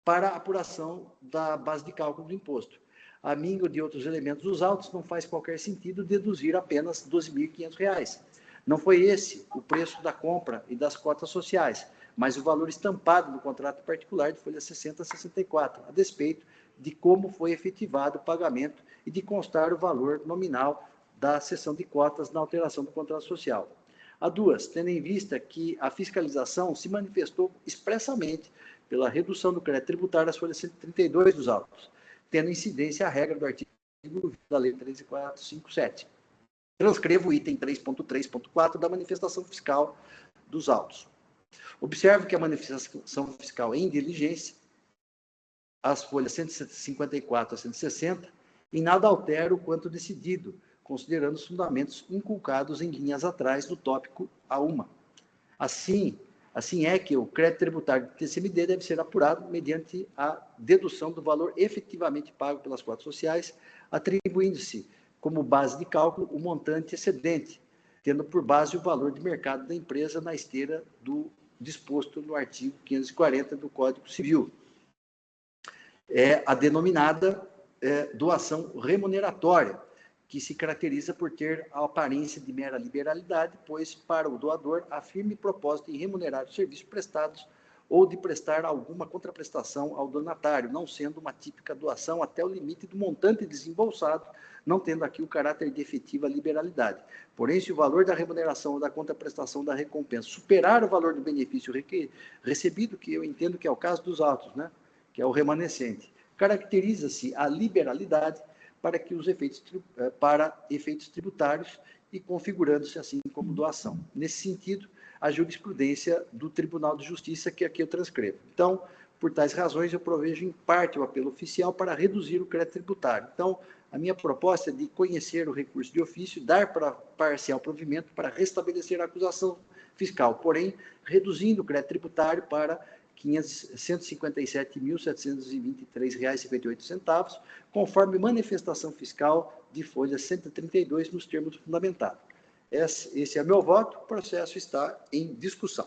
para a apuração da base de cálculo do imposto. A mim ou de outros elementos dos autos, não faz qualquer sentido deduzir apenas R$ 12.500. Não foi esse o preço da compra e das cotas sociais, mas o valor estampado no contrato particular de folha 60 a 64, a despeito de como foi efetivado o pagamento e de constar o valor nominal da cessão de cotas na alteração do contrato social. A duas, tendo em vista que a fiscalização se manifestou expressamente pela redução do crédito tributário às folhas 132 dos autos, tendo incidência a regra do artigo da Lei 13.457. Transcrevo o item 3.3.4 da manifestação fiscal dos autos. Observo que a manifestação fiscal em diligência, as folhas 154 a 160, em nada altera o quanto decidido, considerando os fundamentos inculcados em linhas atrás do tópico A1. Assim é que o crédito tributário do TCMD deve ser apurado mediante a dedução do valor efetivamente pago pelas cotas sociais, atribuindo-se como base de cálculo o montante excedente, tendo por base o valor de mercado da empresa na esteira do disposto no artigo 540 do Código Civil. É a denominada doação remuneratória, que se caracteriza por ter a aparência de mera liberalidade, pois para o doador há firme propósito em remunerar os serviços prestados ou de prestar alguma contraprestação ao donatário, não sendo uma típica doação até o limite do montante desembolsado, não tendo aqui o caráter de efetiva liberalidade. Porém, se o valor da remuneração ou da contraprestação da recompensa superar o valor do benefício recebido, que eu entendo que é o caso dos autos, né, que é o remanescente, caracteriza-se a liberalidade para efeitos tributários e configurando-se assim como doação. Nesse sentido, a jurisprudência do Tribunal de Justiça, que aqui eu transcrevo. Então, por tais razões, eu provejo em parte o apelo oficial para reduzir o crédito tributário. Então, a minha proposta é de conhecer o recurso de ofício, dar para parcial provimento para restabelecer a acusação fiscal, porém, reduzindo o crédito tributário para R$ 157.723,58, conforme manifestação fiscal de folha 132, nos termos fundamentados. Esse é meu voto, o processo está em discussão.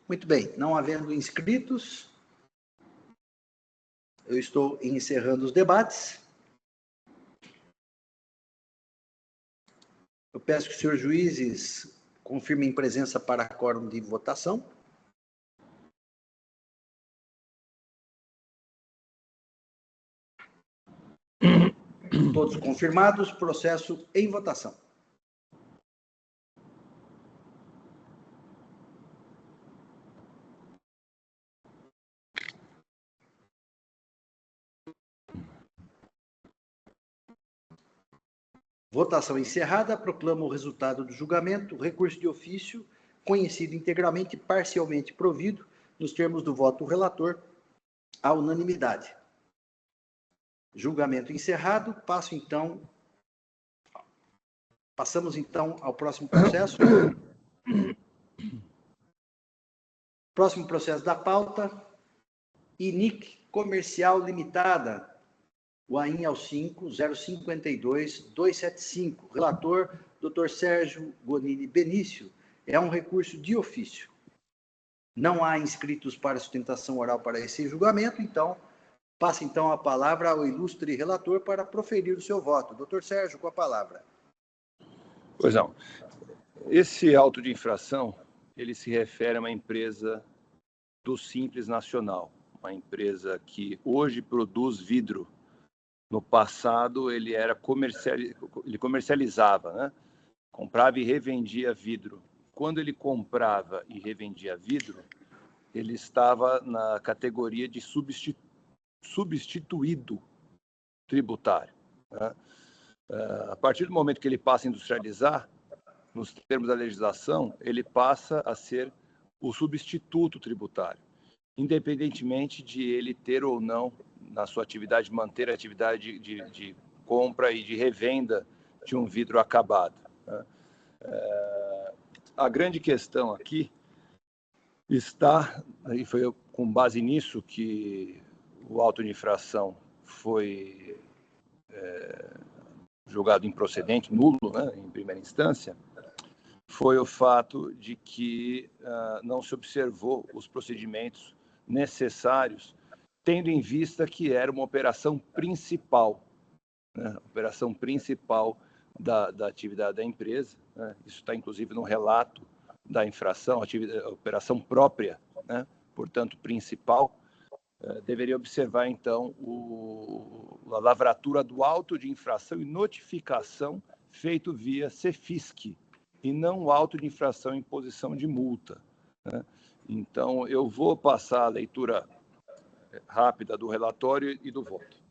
Muito bem, não havendo inscritos, eu estou encerrando os debates. Eu peço que os senhores juízes confirmem presença para quórum de votação. Todos confirmados, processo em votação. Votação encerrada, proclamo o resultado do julgamento, recurso de ofício, conhecido integralmente e parcialmente provido, nos termos do voto do relator, à unanimidade. Julgamento encerrado. Passamos então ao próximo processo. Próximo processo da pauta, INIC Comercial Limitada, o AIN ao 5, 052-275. Relator, Dr. Sérgio Gonini Benício. É um recurso de ofício. Não há inscritos para sustentação oral para esse julgamento, então, passa então a palavra ao ilustre relator para proferir o seu voto. Dr. Sérgio, com a palavra. Pois não. Esse auto de infração, ele se refere a uma empresa do Simples Nacional, uma empresa que hoje produz vidro. No passado, ele comercializava, né? Comprava e revendia vidro. Quando ele comprava e revendia vidro, ele estava na categoria de substituído tributário, né? A partir do momento que ele passa a industrializar, nos termos da legislação, ele passa a ser o substituto tributário, independentemente de ele ter ou não, na sua atividade, manter a atividade de compra e de revenda de um vidro acabado, né? A grande questão aqui está, e foi com base nisso que o auto de infração foi julgado improcedente, nulo, né, em primeira instância, foi o fato de que não se observou os procedimentos necessários, tendo em vista que era uma operação principal, né, operação principal da atividade da empresa, né? Isso está inclusive no relato da infração, operação própria, né? Portanto, principal. Deveria observar, então, a lavratura do auto de infração e notificação feito via CEFISC, e não o auto de infração em imposição de multa, né? Então, eu vou passar a leitura rápida do relatório e do voto.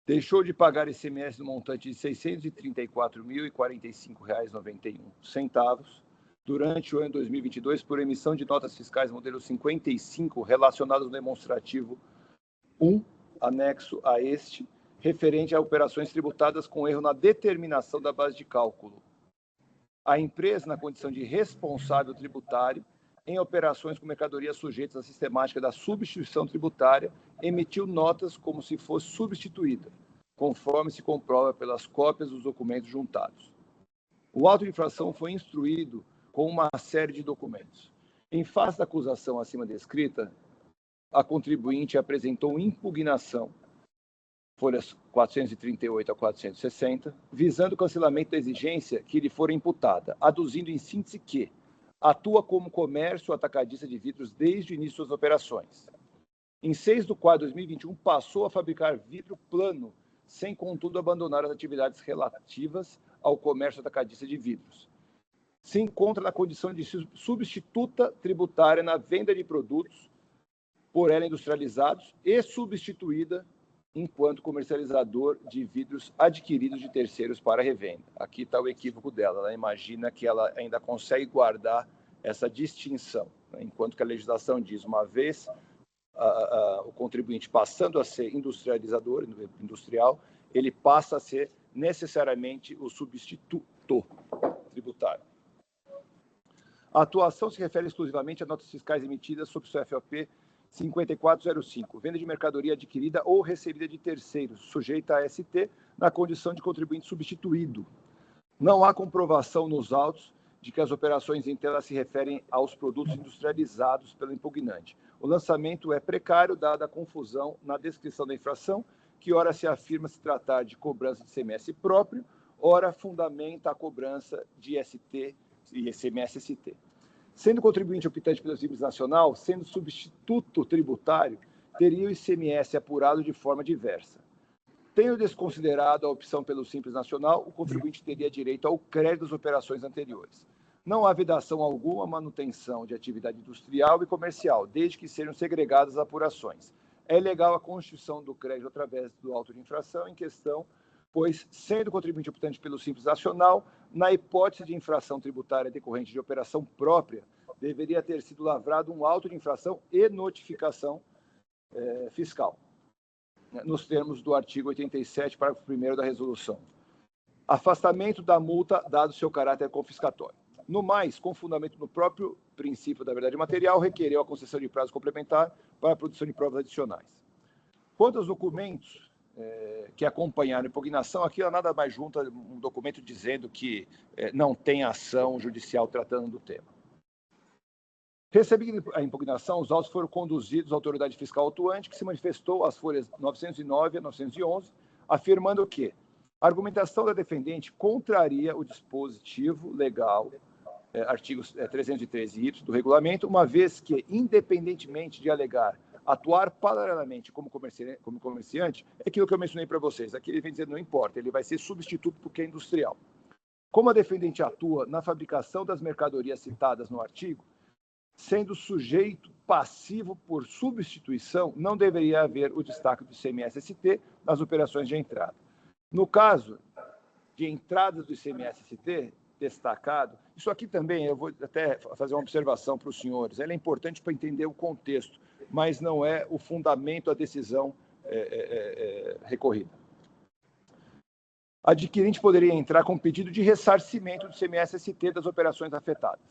Deixou de pagar ICMS no montante de R$ 634.045,91 durante o ano 2022 por emissão de notas fiscais modelo 55 relacionadas no demonstrativo 1, anexo a este, referente a operações tributadas com erro na determinação da base de cálculo. A empresa, na condição de responsável tributário, em operações com mercadorias sujeitas à sistemática da substituição tributária, emitiu notas como se fosse substituída, conforme se comprova pelas cópias dos documentos juntados. O auto de infração foi instruído com uma série de documentos. Em face da acusação acima descrita, a contribuinte apresentou impugnação, folhas 438 a 460, visando o cancelamento da exigência que lhe for imputada, aduzindo em síntese que atua como comércio atacadista de vidros desde o início de suas operações. Em 6 de 4 de 2021, passou a fabricar vidro plano, sem, contudo, abandonar as atividades relativas ao comércio atacadista de vidros. Se encontra na condição de substituta tributária na venda de produtos por ela industrializados e substituída enquanto comercializador de vidros adquiridos de terceiros para revenda. Aqui está o equívoco dela. Ela imagina que ela ainda consegue guardar essa distinção, né? Enquanto que a legislação diz, uma vez o contribuinte passando a ser industrializador, industrial, ele passa a ser necessariamente o substituto tributário. A atuação se refere exclusivamente a notas fiscais emitidas sob o FOP 5405, venda de mercadoria adquirida ou recebida de terceiros, sujeita a ST, na condição de contribuinte substituído. Não há comprovação nos autos de que as operações em tela se referem aos produtos industrializados pelo impugnante. O lançamento é precário, dada a confusão na descrição da infração, que ora se afirma se tratar de cobrança de ICMS próprio, ora fundamenta a cobrança de ST e ICMS-ST. Sendo contribuinte optante pelo Simples Nacional, sendo substituto tributário, teria o ICMS apurado de forma diversa. Tendo desconsiderado a opção pelo Simples Nacional, o contribuinte teria direito ao crédito das operações anteriores. Não há vedação alguma à manutenção de atividade industrial e comercial, desde que sejam segregadas as apurações. É legal a constituição do crédito através do auto de infração em questão, pois, sendo contribuinte optante pelo Simples Nacional, na hipótese de infração tributária decorrente de operação própria, deveria ter sido lavrado um auto de infração e notificação fiscal, nos termos do artigo 87, parágrafo 1º da resolução. Afastamento da multa, dado seu caráter confiscatório. No mais, com fundamento no próprio princípio da verdade material, requereu a concessão de prazo complementar para a produção de provas adicionais. Quanto aos documentos que acompanharam a impugnação, aqui nada mais junta um documento dizendo que não tem ação judicial tratando do tema. Recebida a impugnação, os autos foram conduzidos à autoridade fiscal atuante, que se manifestou às folhas 909 a 911, afirmando que a argumentação da defendente contraria o dispositivo legal, artigos 313-Y do regulamento, uma vez que, independentemente de alegar atuar paralelamente como comerciante, é aquilo que eu mencionei para vocês. Aqui ele vem dizendo, não importa, ele vai ser substituto porque é industrial. Como a defendente atua na fabricação das mercadorias citadas no artigo, sendo sujeito passivo por substituição, não deveria haver o destaque do ICMS-ST nas operações de entrada. No caso de entradas do ICMS-ST destacado, isso aqui também, eu vou até fazer uma observação para os senhores, ela é importante para entender o contexto, mas não é o fundamento da decisão recorrida. Adquirente poderia entrar com pedido de ressarcimento do ICMS-ST das operações afetadas.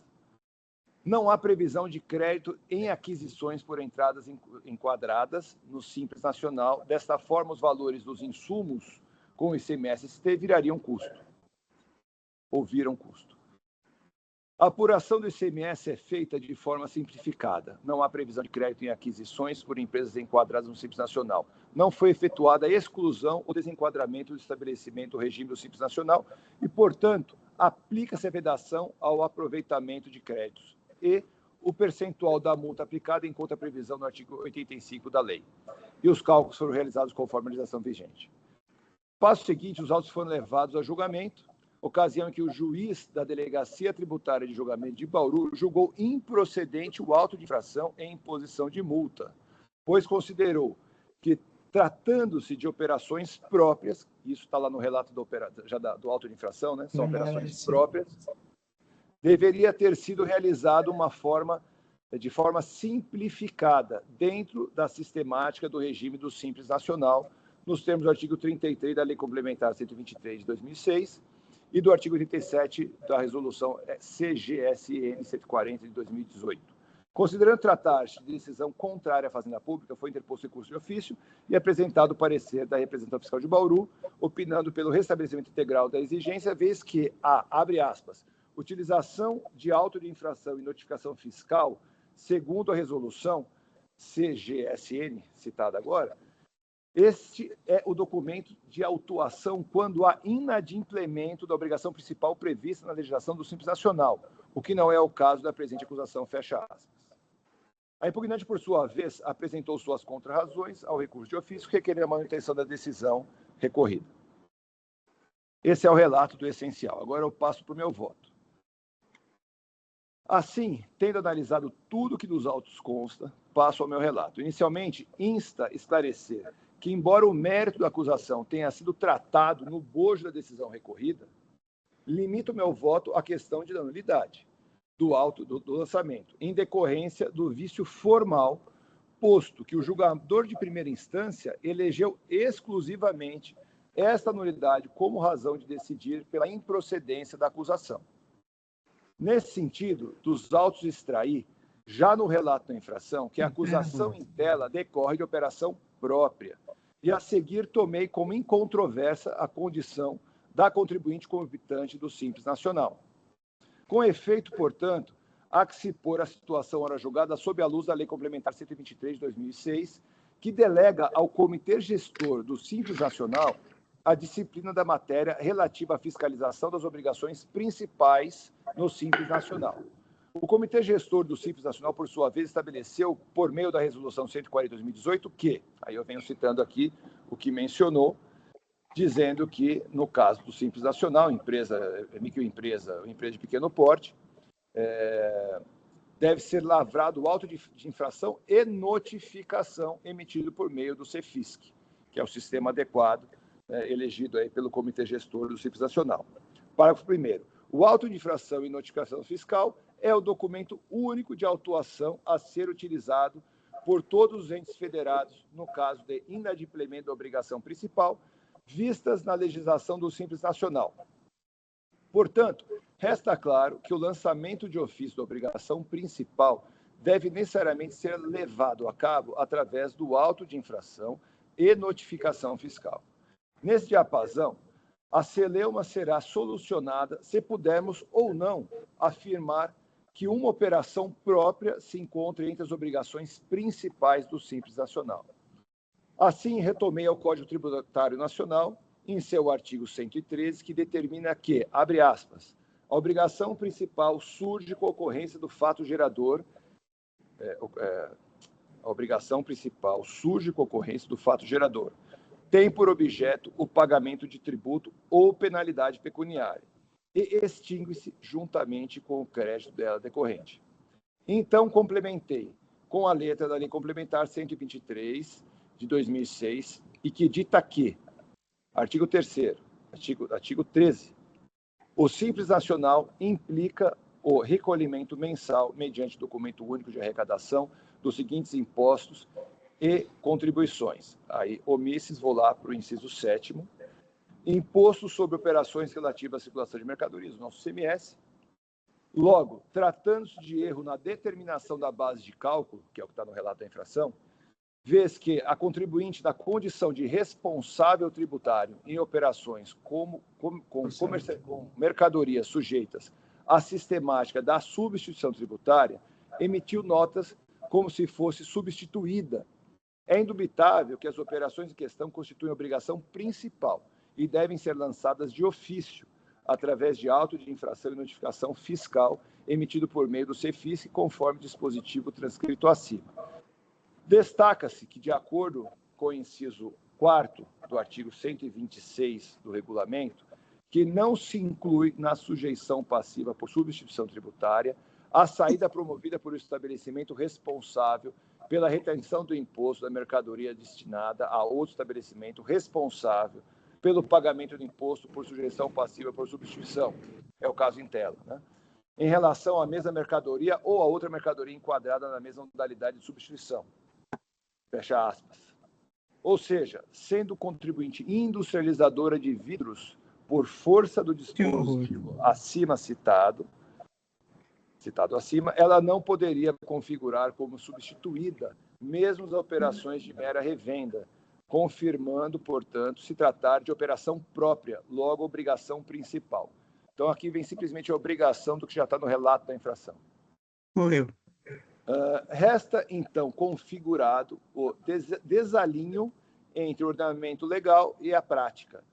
Não há previsão de crédito em aquisições por entradas enquadradas no Simples Nacional. Desta forma, os valores dos insumos com o ICMS-ST virariam custo, ou viram custo. A apuração do ICMS é feita de forma simplificada. Não há previsão de crédito em aquisições por empresas enquadradas no Simples Nacional. Não foi efetuada a exclusão ou desenquadramento do estabelecimento do regime do Simples Nacional e, portanto, aplica-se a vedação ao aproveitamento de créditos e o percentual da multa aplicada encontra a previsão no artigo 85 da lei. E os cálculos foram realizados conforme a legislação vigente. Passo seguinte, os autos foram levados a julgamento, ocasião em que o juiz da Delegacia Tributária de Julgamento de Bauru julgou improcedente o auto de infração em imposição de multa, pois considerou que, tratando-se de operações próprias, isso está lá no relato do auto de infração, né? São operações próprias, deveria ter sido realizado de forma simplificada, dentro da sistemática do regime do Simples Nacional, nos termos do artigo 33 da Lei Complementar 123 de 2006 e do artigo 37 da Resolução CGSN 140 de 2018. Considerando tratar-se de decisão contrária à Fazenda Pública, foi interposto recurso de ofício e apresentado o parecer da representante fiscal de Bauru, opinando pelo restabelecimento integral da exigência, vez que a, abre aspas, utilização de auto de infração e notificação fiscal, segundo a resolução CGSN, citada agora, este é o documento de autuação quando há inadimplemento da obrigação principal prevista na legislação do Simples Nacional, o que não é o caso da presente acusação, fecha aspas. A impugnante, por sua vez, apresentou suas contrarrazões ao recurso de ofício, requerendo a manutenção da decisão recorrida. Esse é o relato do essencial. Agora eu passo para o meu voto. Assim, tendo analisado tudo que dos autos consta, passo ao meu relato. Inicialmente, insta esclarecer que, embora o mérito da acusação tenha sido tratado no bojo da decisão recorrida, limito o meu voto à questão de nulidade do lançamento, em decorrência do vício formal, posto que o julgador de primeira instância elegeu exclusivamente esta nulidade como razão de decidir pela improcedência da acusação. Nesse sentido, dos autos extrair, já no relato da infração, que a acusação em tela decorre de operação própria, e a seguir tomei como incontroversa a condição da contribuinte convitante do Simples Nacional. Com efeito, portanto, há que se pôr a situação ora julgada sob a luz da Lei Complementar 123 de 2006, que delega ao Comitê Gestor do Simples Nacional a disciplina da matéria relativa à fiscalização das obrigações principais no Simples Nacional. O Comitê Gestor do Simples Nacional, por sua vez, estabeleceu, por meio da Resolução 140 de 2018, que, aí eu venho citando aqui o que mencionou, dizendo que, no caso do Simples Nacional, microempresa, empresa de pequeno porte, deve ser lavrado o auto de infração e notificação emitido por meio do CEFISC, que é o sistema adequado elegido aí pelo Comitê Gestor do Simples Nacional. Parágrafo 1º. O auto de infração e notificação fiscal é o documento único de autuação a ser utilizado por todos os entes federados no caso de inadimplemento da obrigação principal, vistas na legislação do Simples Nacional. Portanto, resta claro que o lançamento de ofício da obrigação principal deve necessariamente ser levado a cabo através do auto de infração e notificação fiscal. Nesse diapasão, a celeuma será solucionada se pudermos ou não afirmar que uma operação própria se encontra entre as obrigações principais do Simples Nacional. Assim, retomei ao Código Tributário Nacional, em seu artigo 113, que determina que, abre aspas, a obrigação principal surge com a ocorrência do fato gerador, a obrigação principal surge com a ocorrência do fato gerador, tem por objeto o pagamento de tributo ou penalidade pecuniária e extingue-se juntamente com o crédito dela decorrente. Então, complementei com a letra da Lei Complementar 123, de 2006, e que dita que, artigo 3º, artigo 13, o Simples Nacional implica o recolhimento mensal mediante documento único de arrecadação dos seguintes impostos e contribuições. Aí, omisses, vou lá para o inciso 7º. Imposto sobre operações relativas à circulação de mercadorias, o nosso CMS. Logo, tratando-se de erro na determinação da base de cálculo, que é o que está no relato da infração, vez que a contribuinte da condição de responsável tributário em operações com mercadorias sujeitas à sistemática da substituição tributária, emitiu notas como se fosse substituída. É indubitável que as operações em questão constituem obrigação principal e devem ser lançadas de ofício, através de auto de infração e notificação fiscal emitido por meio do CEFISC, conforme dispositivo transcrito acima. Destaca-se que, de acordo com o inciso 4º do artigo 126 do regulamento, que não se inclui na sujeição passiva por substituição tributária a saída promovida por estabelecimento responsável pela retenção do imposto da mercadoria destinada a outro estabelecimento responsável pelo pagamento do imposto por sujeição passiva por substituição, é o caso em tela, né? Em relação à mesma mercadoria ou a outra mercadoria enquadrada na mesma modalidade de substituição. Fecha aspas. Ou seja, sendo contribuinte industrializadora de vidros por força do dispositivo acima citado acima, ela não poderia configurar como substituída, mesmo as operações de mera revenda, confirmando, portanto, se tratar de operação própria, logo obrigação principal. Então, aqui vem simplesmente a obrigação do que já está no relato da infração. Morreu. Resta, então, configurado o desalinho entre o ordenamento legal e a prática.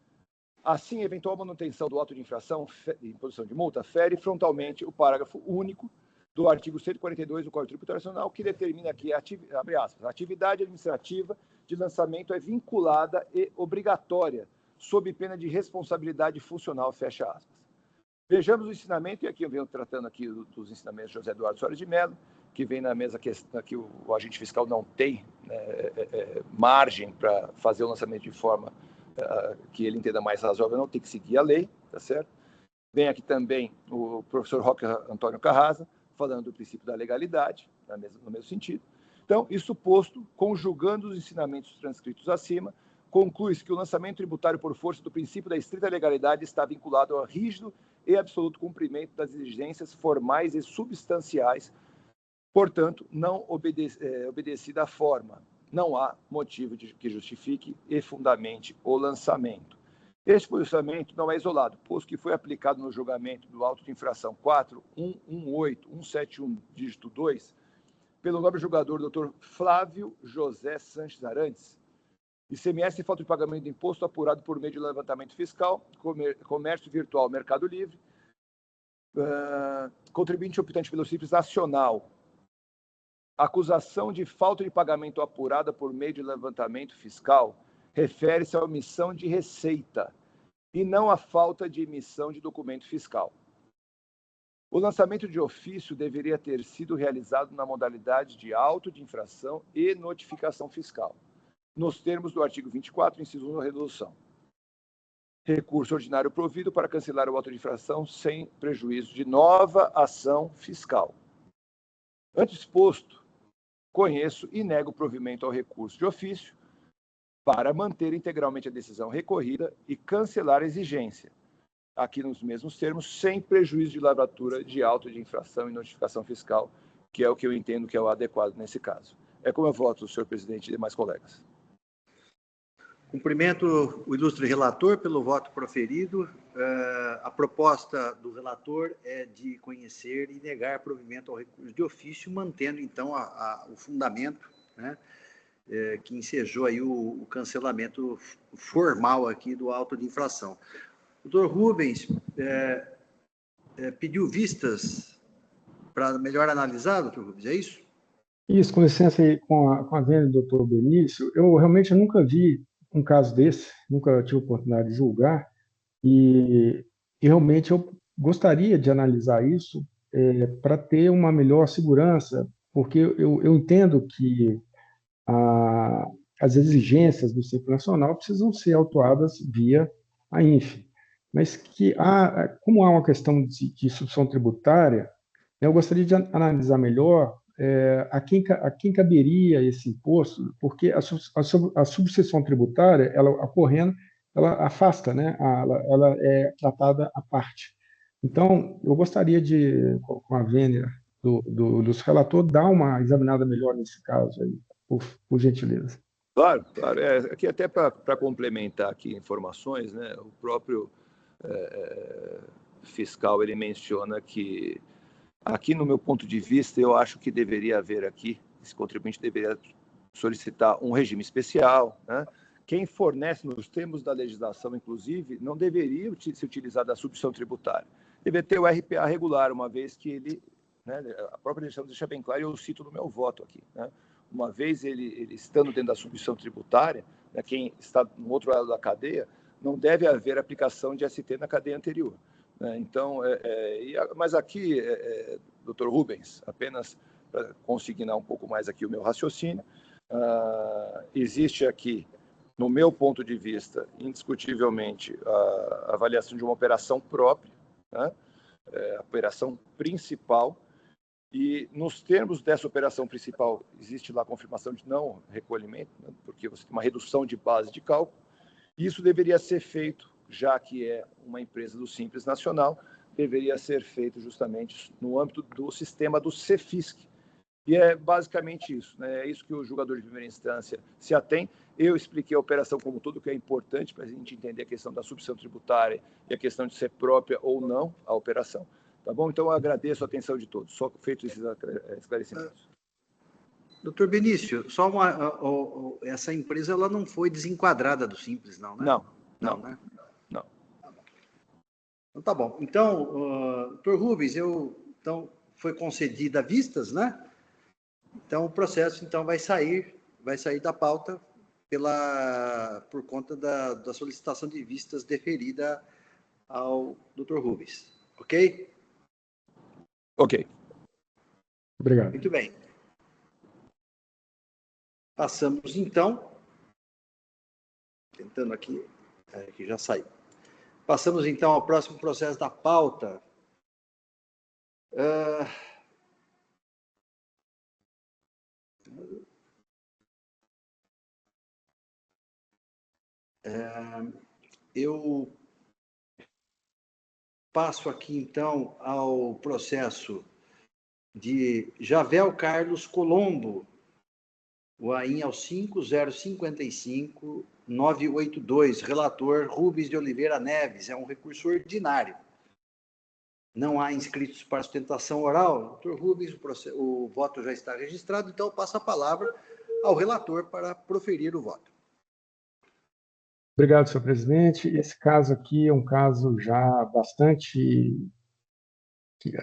Assim, eventual manutenção do auto de infração, imposição de multa, fere frontalmente o parágrafo único do artigo 142 do Código Tributário Nacional, que determina que, abre aspas, a atividade administrativa de lançamento é vinculada e obrigatória, sob pena de responsabilidade funcional, fecha aspas. Vejamos o ensinamento, e aqui eu venho tratando aqui dos ensinamentos de José Eduardo Soares de Mello, que vem na mesma questão que o agente fiscal não tem, né, margem para fazer o lançamento de forma que ele entenda mais razoável, não tem que seguir a lei, tá certo? Vem aqui também o professor Roque Antônio Carrasa, falando do princípio da legalidade, no mesmo sentido. Então, isso posto, conjugando os ensinamentos transcritos acima, conclui-se que o lançamento tributário por força do princípio da estrita legalidade está vinculado ao rígido e absoluto cumprimento das exigências formais e substanciais, portanto, não obedecida à forma. Não há motivo que justifique e fundamente o lançamento. Este posicionamento não é isolado, pois que foi aplicado no julgamento do auto de infração 4.118.171, dígito 2, pelo nobre julgador Dr. Flávio José Sanches Arantes, ICMS e falta de pagamento de imposto apurado por meio de levantamento fiscal, comércio virtual, Mercado Livre, contribuinte optante pelo Simples Nacional. Acusação de falta de pagamento apurada por meio de levantamento fiscal refere-se à omissão de receita e não à falta de emissão de documento fiscal. O lançamento de ofício deveria ter sido realizado na modalidade de auto de infração e notificação fiscal, nos termos do artigo 24, inciso 1 da resolução. recurso ordinário provido para cancelar o auto de infração sem prejuízo de nova ação fiscal. Antes exposto, conheço e nego o provimento ao recurso de ofício para manter integralmente a decisão recorrida e cancelar a exigência, aqui nos mesmos termos, sem prejuízo de lavratura de auto de infração e notificação fiscal, que é o que eu entendo que é o adequado nesse caso. É como eu voto, senhor presidente e demais colegas. Cumprimento o ilustre relator pelo voto proferido. A proposta do relator é de conhecer e negar provimento ao recurso de ofício, mantendo, então, o fundamento, né, que ensejou aí o cancelamento formal aqui do auto de infração. O doutor Rubens pediu vistas para melhor analisar, doutor Rubens, é isso? Isso, com licença aí, com a vênia do doutor Benício, eu realmente nunca vi um caso desse, nunca tive a oportunidade de julgar, e realmente eu gostaria de analisar isso para ter uma melhor segurança, porque eu entendo que as exigências do Simples Nacional precisam ser autuadas via a INFE, mas que como há uma questão de substituição tributária, eu gostaria de analisar melhor a quem caberia esse imposto, porque a subseção tributária, ela ocorrendo, ela afasta, né? Ela é tratada à parte. Então, eu gostaria de, com a vênia dos relatores, dar uma examinada melhor nesse caso aí, por gentileza. Claro, claro. Aqui até para complementar aqui informações, né? O próprio fiscal, ele menciona que aqui, no meu ponto de vista, eu acho que deveria haver aqui, esse contribuinte deveria solicitar um regime especial, né? Quem fornece, nos termos da legislação, inclusive, não deveria se utilizar da substituição tributária. Deveria ter o RPA regular, uma vez que ele, né, a própria legislação deixa bem claro, e eu cito no meu voto aqui, né? Uma vez ele estando dentro da substituição tributária, né, quem está no outro lado da cadeia, não deve haver aplicação de ST na cadeia anterior. Então, mas aqui, doutor Rubens, apenas para consignar um pouco mais aqui o meu raciocínio, existe aqui, no meu ponto de vista, indiscutivelmente, a avaliação de uma operação própria, né? A operação principal, e nos termos dessa operação principal, existe lá a confirmação de não recolhimento, né? Porque você tem uma redução de base de cálculo. Isso deveria ser feito, já que é uma empresa do Simples Nacional, deveria ser feito justamente no âmbito do sistema do CEFISC. E é basicamente isso, né? É isso que o julgador de primeira instância se atém. Eu expliquei a operação como tudo, que é importante para a gente entender a questão da substituição tributária e a questão de ser própria ou não a operação. Tá bom? Então, eu agradeço a atenção de todos. Só feito esses esclarecimentos. Doutor Benício, essa empresa ela não foi desenquadrada do Simples, não, né? Não, né? Não. Então, tá bom. Então, doutor Rubens, então, foi concedida vistas, né? Então, o processo vai sair da pauta por conta da solicitação de vistas deferida ao doutor Rubens. Ok? Ok. Obrigado. Muito bem. Passamos, então, tentando aqui, que já saiu. Passamos, então, ao próximo processo da pauta. Eu passo aqui, então, ao processo de Javel Carlos Colombo, o AIN ao 5055982, relator Rubens de Oliveira Neves, é um recurso ordinário. Não há inscritos para sustentação oral. Doutor Rubens, o voto já está registrado, então eu passo a palavra ao relator para proferir o voto. Obrigado, senhor presidente. Esse caso aqui é um caso já bastante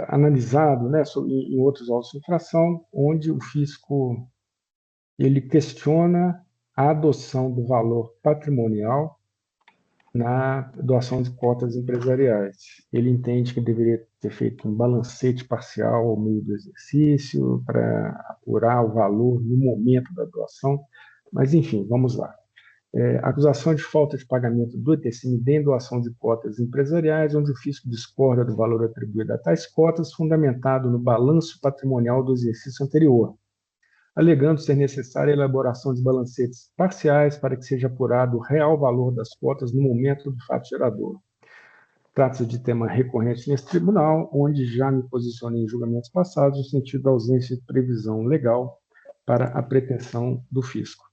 analisado, né, em outros autos de infração, onde o fisco ele questiona a adoção do valor patrimonial na doação de cotas empresariais. Ele entende que deveria ter feito um balancete parcial ao meio do exercício para apurar o valor no momento da doação, mas, enfim, vamos lá. Acusação de falta de pagamento do ITCMD em doação de cotas empresariais, onde o fisco discorda do valor atribuído a tais cotas, fundamentado no balanço patrimonial do exercício anterior, alegando ser necessária a elaboração de balancetes parciais para que seja apurado o real valor das cotas no momento do fato gerador. Trata-se de tema recorrente nesse tribunal, onde já me posicionei em julgamentos passados no sentido da ausência de previsão legal para a pretensão do fisco.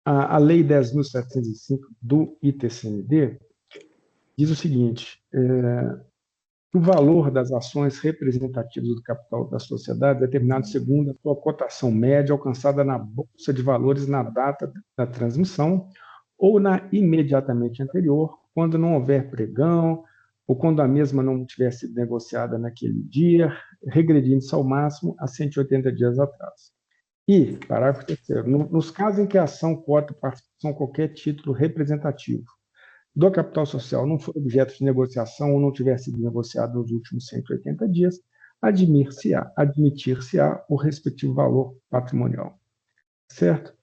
A Lei 10.705 do ITCMD diz o seguinte: o valor das ações representativas do capital da sociedade é determinado segundo a sua cotação média alcançada na Bolsa de Valores na data da transmissão ou na imediatamente anterior, quando não houver pregão ou quando a mesma não tiver sido negociada naquele dia, regredindo-se ao máximo a 180 dias atrás. E, parágrafo 3º, nos casos em que a ação, cota, participação, qualquer título representativo do capital social não for objeto de negociação ou não tiver sido negociado nos últimos 180 dias, admitir-se-á o respectivo valor patrimonial. Certo?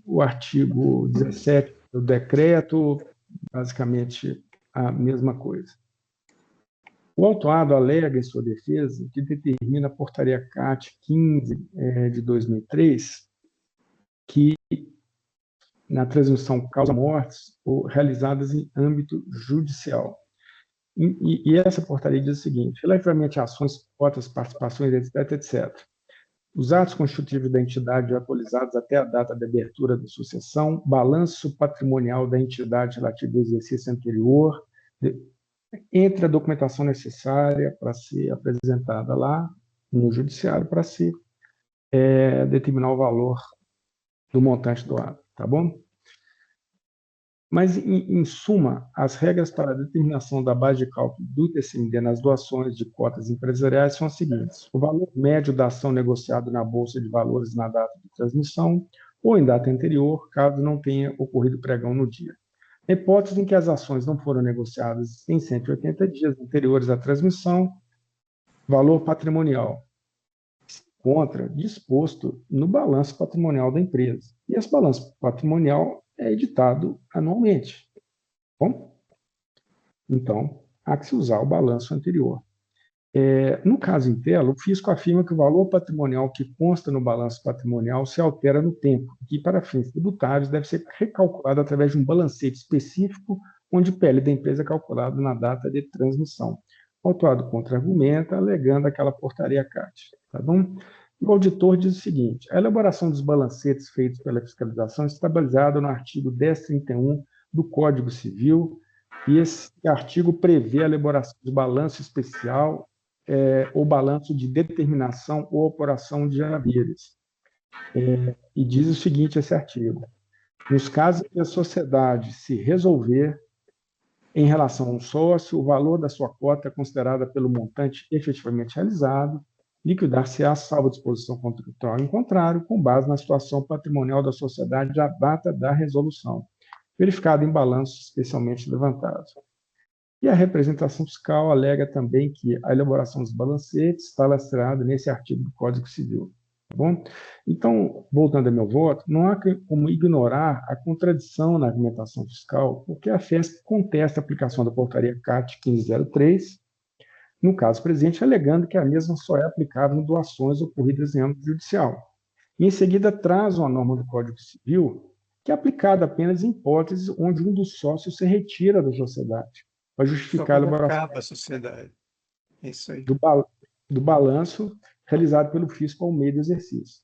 O artigo 17 do decreto, basicamente a mesma coisa. O autuado alega em sua defesa que determina a portaria CAT 15 de 2003 que na transmissão causa-mortes realizadas em âmbito judicial. E essa portaria diz o seguinte: relativamente a ações, cotas, participações, etc., os atos constitutivos da entidade atualizados até a data de abertura da sucessão, balanço patrimonial da entidade relativo ao exercício anterior, entre a documentação necessária para ser apresentada lá no judiciário para se determinar o valor do montante doado, tá bom? Mas, em suma, as regras para a determinação da base de cálculo do ITCMD nas doações de cotas empresariais são as seguintes: o valor médio da ação negociado na Bolsa de Valores na data de transmissão ou em data anterior, caso não tenha ocorrido pregão no dia. Na hipótese em que as ações não foram negociadas em 180 dias anteriores à transmissão, valor patrimonial contra disposto no balanço patrimonial da empresa. E esse balanço patrimonial é editado anualmente. Bom? Então, há que se usar o balanço anterior. No caso em tela, o fisco afirma que o valor patrimonial que consta no balanço patrimonial se altera no tempo, que para fins tributários deve ser recalculado através de um balancete específico, onde o PL da empresa é calculado na data de transmissão. O autuado contra-argumenta, alegando aquela portaria CAT. Tá bom? O auditor diz o seguinte: a elaboração dos balancetes feitos pela fiscalização está baseada no artigo 1031 do Código Civil, e esse artigo prevê a elaboração de balanço especial ou balanço de determinação ou apuração de haveres. E diz o seguinte, esse artigo: nos casos em que a sociedade se resolver em relação a um sócio, o valor da sua cota é considerada pelo montante efetivamente realizado, liquidar-se-á salvo disposição contratual em contrário, com base na situação patrimonial da sociedade à data da resolução, verificada em balanços especialmente levantados. E a representação fiscal alega também que a elaboração dos balancetes está lastrada nesse artigo do Código Civil. Tá bom? Então, voltando ao meu voto, não há como ignorar a contradição na argumentação fiscal, porque a FESP contesta a aplicação da portaria CAT 1503, no caso presente, alegando que a mesma só é aplicável em doações ocorridas em âmbito judicial. E, em seguida, traz uma norma do Código Civil que é aplicada apenas em hipóteses onde um dos sócios se retira da sociedade, para justificar a elaboração acaba a sociedade. É isso aí. do balanço realizado pelo fisco ao meio do exercício.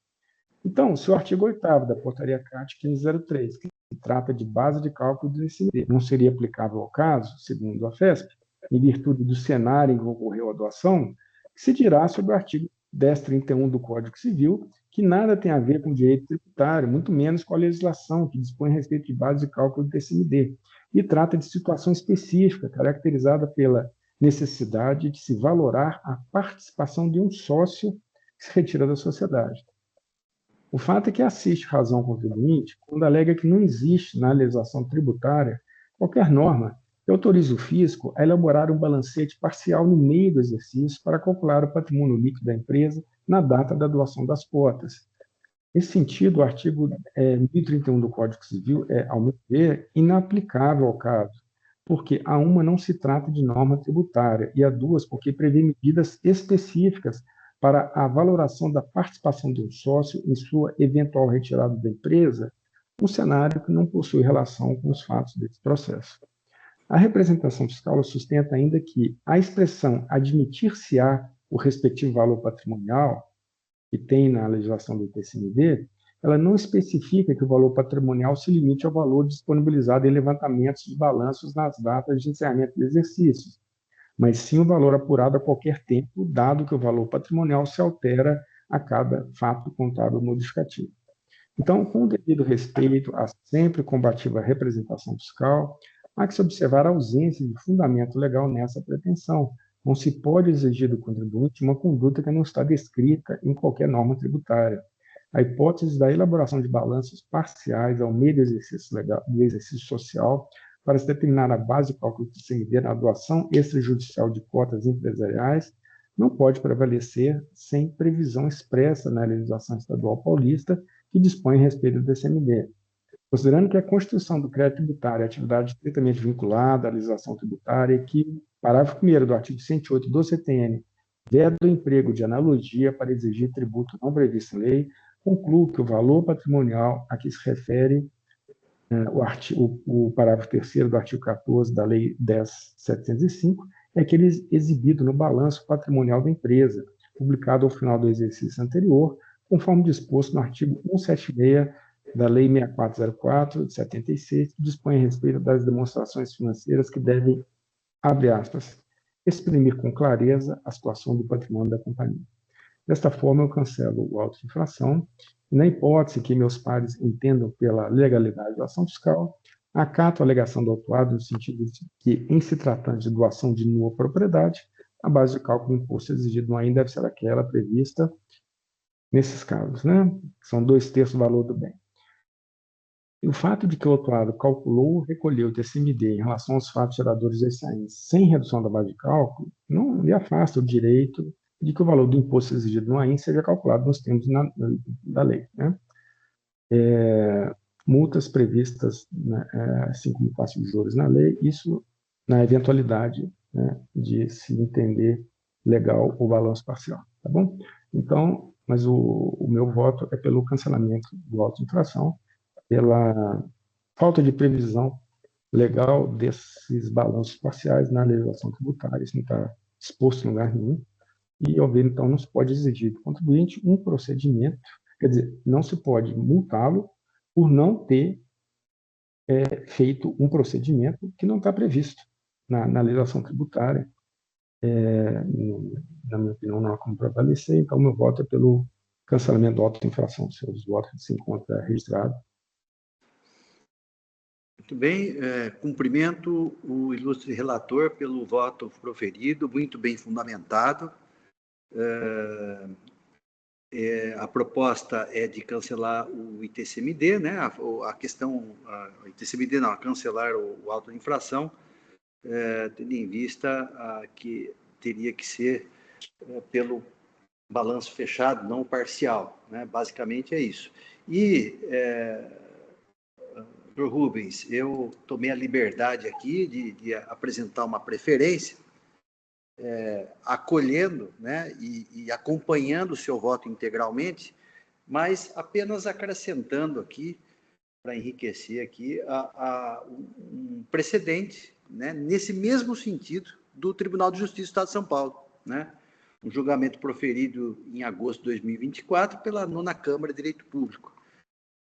Então, se o artigo 8º da portaria CAT 1503, que trata de base de cálculo do ICMD, não seria aplicável ao caso, segundo a FESP, em virtude do cenário em que ocorreu a doação, se dirá sobre o artigo 1031 do Código Civil, que nada tem a ver com direito tributário, muito menos com a legislação que dispõe a respeito de base de cálculo do ICMD, e trata de situação específica, caracterizada pela necessidade de se valorar a participação de um sócio que se retira da sociedade. O fato é que assiste razão ao contribuinte quando alega que não existe na legislação tributária qualquer norma que autorize o fisco a elaborar um balancete parcial no meio do exercício para calcular o patrimônio líquido da empresa na data da doação das cotas, Nesse sentido, o artigo 1031 do Código Civil é, ao meu ver, inaplicável ao caso, porque a uma não se trata de norma tributária, e a duas, porque prevê medidas específicas para a valoração da participação de um sócio em sua eventual retirada da empresa, um cenário que não possui relação com os fatos desse processo. A representação fiscal sustenta ainda que a expressão admitir-se-á o respectivo valor patrimonial, que tem na legislação do ITCMD, ela não especifica que o valor patrimonial se limite ao valor disponibilizado em levantamentos de balanços nas datas de encerramento de exercícios, mas sim o valor apurado a qualquer tempo, dado que o valor patrimonial se altera a cada fato contábil modificativo. Então, com o devido respeito à sempre combativa representação fiscal, há que se observar a ausência de fundamento legal nessa pretensão. Não se pode exigir do contribuinte uma conduta que não está descrita em qualquer norma tributária. A hipótese da elaboração de balanços parciais ao meio do exercício social para se determinar a base de cálculo do ITCMD na doação extrajudicial de cotas empresariais não pode prevalecer sem previsão expressa na legislação estadual paulista que dispõe a respeito do ITCMD. Considerando que a constituição do crédito tributário é atividade estritamente vinculada à legislação tributária e que, parágrafo 1º do artigo 108 do CTN, veda o emprego de analogia para exigir tributo não previsto em lei, concluo que o valor patrimonial a que se refere o parágrafo 3º do artigo 14 da Lei 10.705 é aquele exibido no balanço patrimonial da empresa, publicado ao final do exercício anterior, conforme disposto no artigo 176 da Lei 6404 de 76, que dispõe a respeito das demonstrações financeiras que devem, abre aspas, exprimir com clareza a situação do patrimônio da companhia. Desta forma, eu cancelo o auto de infração e, na hipótese que meus pares entendam pela legalidade da ação fiscal, acato a alegação do autuado no sentido de que, em se tratando de doação de nua propriedade, a base de cálculo do imposto exigido no AIN deve ser aquela prevista nesses casos, né? São 2/3 do valor do bem. E o fato de que o autuado calculou ou recolheu o TCMD em relação aos fatos geradores desse AIN sem redução da base de cálculo não lhe afasta o direito de que o valor do imposto exigido no AIN seja calculado nos termos da lei, né? Multas previstas, né, assim como taxa de juros na lei, isso na eventualidade, né, de se entender legal o balanço parcial, tá bom? Então, mas o meu voto é pelo cancelamento do auto de infração, pela falta de previsão legal desses balanços parciais na legislação tributária, isso não está exposto em lugar nenhum, e, ao ver, então, não se pode exigir do contribuinte um procedimento, quer dizer, não se pode multá-lo por não ter feito um procedimento que não está previsto na legislação tributária. Na minha opinião, não há como prevalecer, então, meu voto é pelo cancelamento do auto de infração. Seus votos se encontram registrados. Muito bem, cumprimento o ilustre relator pelo voto proferido, muito bem fundamentado. A proposta é de cancelar o ITCMD, né? A questão, o ITCMD não, cancelar o auto de infração, tendo em vista que teria que ser pelo balanço fechado, não parcial, né? Basicamente é isso. E Dr. Rubens, eu tomei a liberdade aqui de apresentar uma preferência, acolhendo, né, e acompanhando o seu voto integralmente, mas apenas acrescentando aqui, para enriquecer aqui, um precedente, né, nesse mesmo sentido do Tribunal de Justiça do Estado de São Paulo, né, um julgamento proferido em agosto de 2024 pela 9ª Câmara de Direito Público.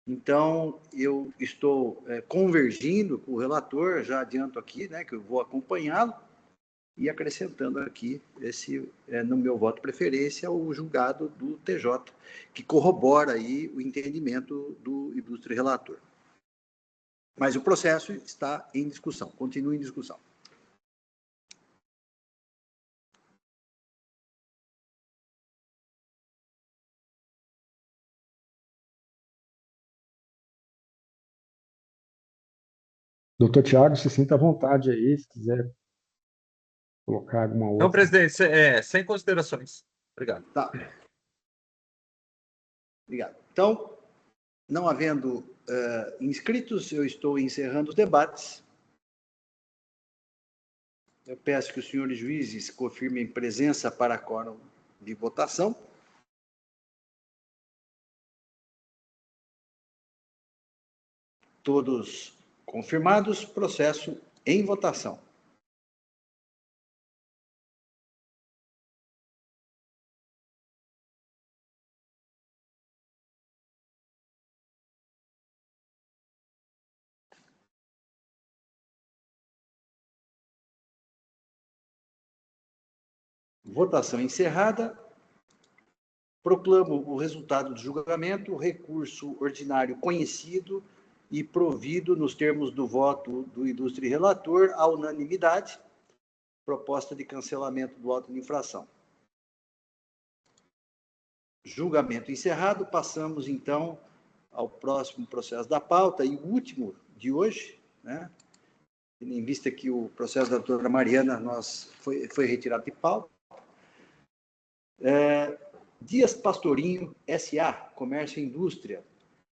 Então, eu estou convergindo com o relator, já adianto aqui, né, que eu vou acompanhá-lo, e acrescentando aqui, no meu voto de preferência, o julgado do TJ, que corrobora aí o entendimento do ilustre relator. Mas o processo está em discussão, continua em discussão. Doutor Tiago, se sinta à vontade aí, se quiser colocar alguma outra. Não, presidente, sem considerações. Obrigado. Tá. Obrigado. Então, Não havendo inscritos, eu estou encerrando os debates. Eu peço que os senhores juízes confirmem presença para quórum de votação. Todos confirmados, processo em votação. Votação encerrada. Proclamo o resultado do julgamento, recurso ordinário conhecido e provido nos termos do voto do ilustre relator, à unanimidade, proposta de cancelamento do auto de infração. Julgamento encerrado, passamos então ao próximo processo da pauta e o último de hoje, né? Tendo em vista que o processo da doutora Mariana foi retirado de pauta. Dias Pastorinho S.A., Comércio e Indústria.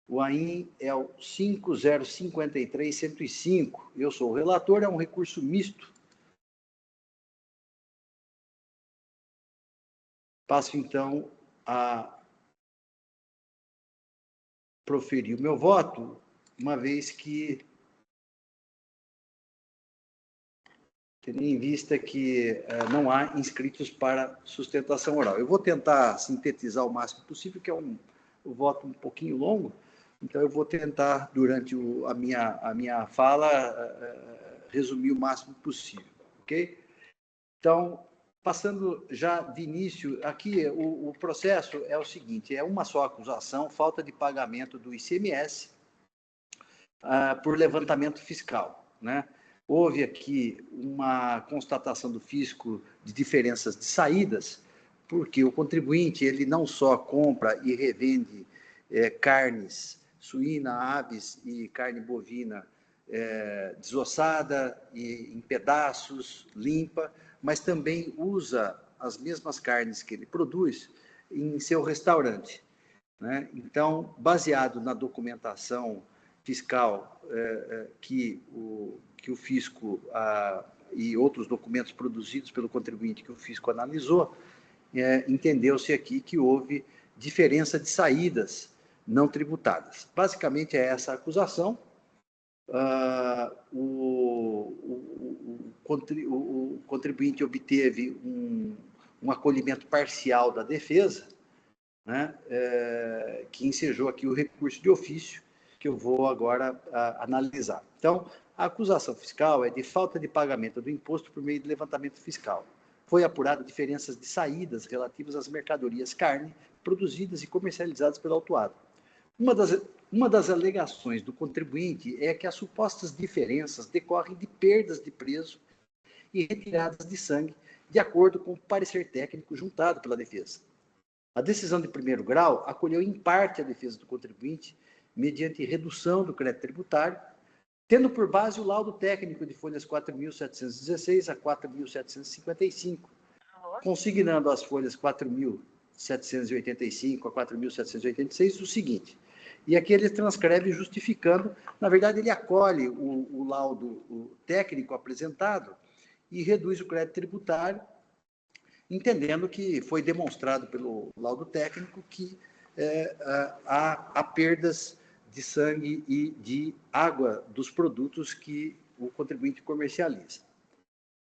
O AIN é o 5053-105. Eu sou o relator, é um recurso misto. Passo, então, a proferir o meu voto, uma vez que, tendo em vista que não há inscritos para sustentação oral. Eu vou tentar sintetizar o máximo possível, que é o voto um pouquinho longo, então eu vou tentar, durante a minha fala, resumir o máximo possível, ok? Então, passando já de início, aqui o processo é o seguinte, é uma só acusação, falta de pagamento do ICMS por levantamento fiscal, né? Houve aqui uma constatação do fisco de diferenças de saídas, porque o contribuinte ele não só compra e revende carnes suína, aves e carne bovina desossada e em pedaços, limpa, mas também usa as mesmas carnes que ele produz em seu restaurante, né? Então, baseado na documentação fiscal que o fisco e outros documentos produzidos pelo contribuinte que o fisco analisou, entendeu-se aqui que houve diferença de saídas não tributadas. Basicamente é essa a acusação. O contribuinte obteve um acolhimento parcial da defesa, né, que ensejou aqui o recurso de ofício, que eu vou agora analisar. Então, a acusação fiscal é de falta de pagamento do imposto por meio de levantamento fiscal. Foi apurada diferenças de saídas relativas às mercadorias carne produzidas e comercializadas pelo autuado. Uma das alegações do contribuinte é que as supostas diferenças decorrem de perdas de preço e retiradas de sangue, de acordo com o parecer técnico juntado pela defesa. A decisão de primeiro grau acolheu em parte a defesa do contribuinte, mediante redução do crédito tributário, tendo por base o laudo técnico de folhas 4.716 a 4.755, consignando as folhas 4.785 a 4.786 o seguinte, e aqui ele transcreve justificando, na verdade ele acolhe o laudo técnico apresentado e reduz o crédito tributário, entendendo que foi demonstrado pelo laudo técnico que há perdas de sangue e de água dos produtos que o contribuinte comercializa.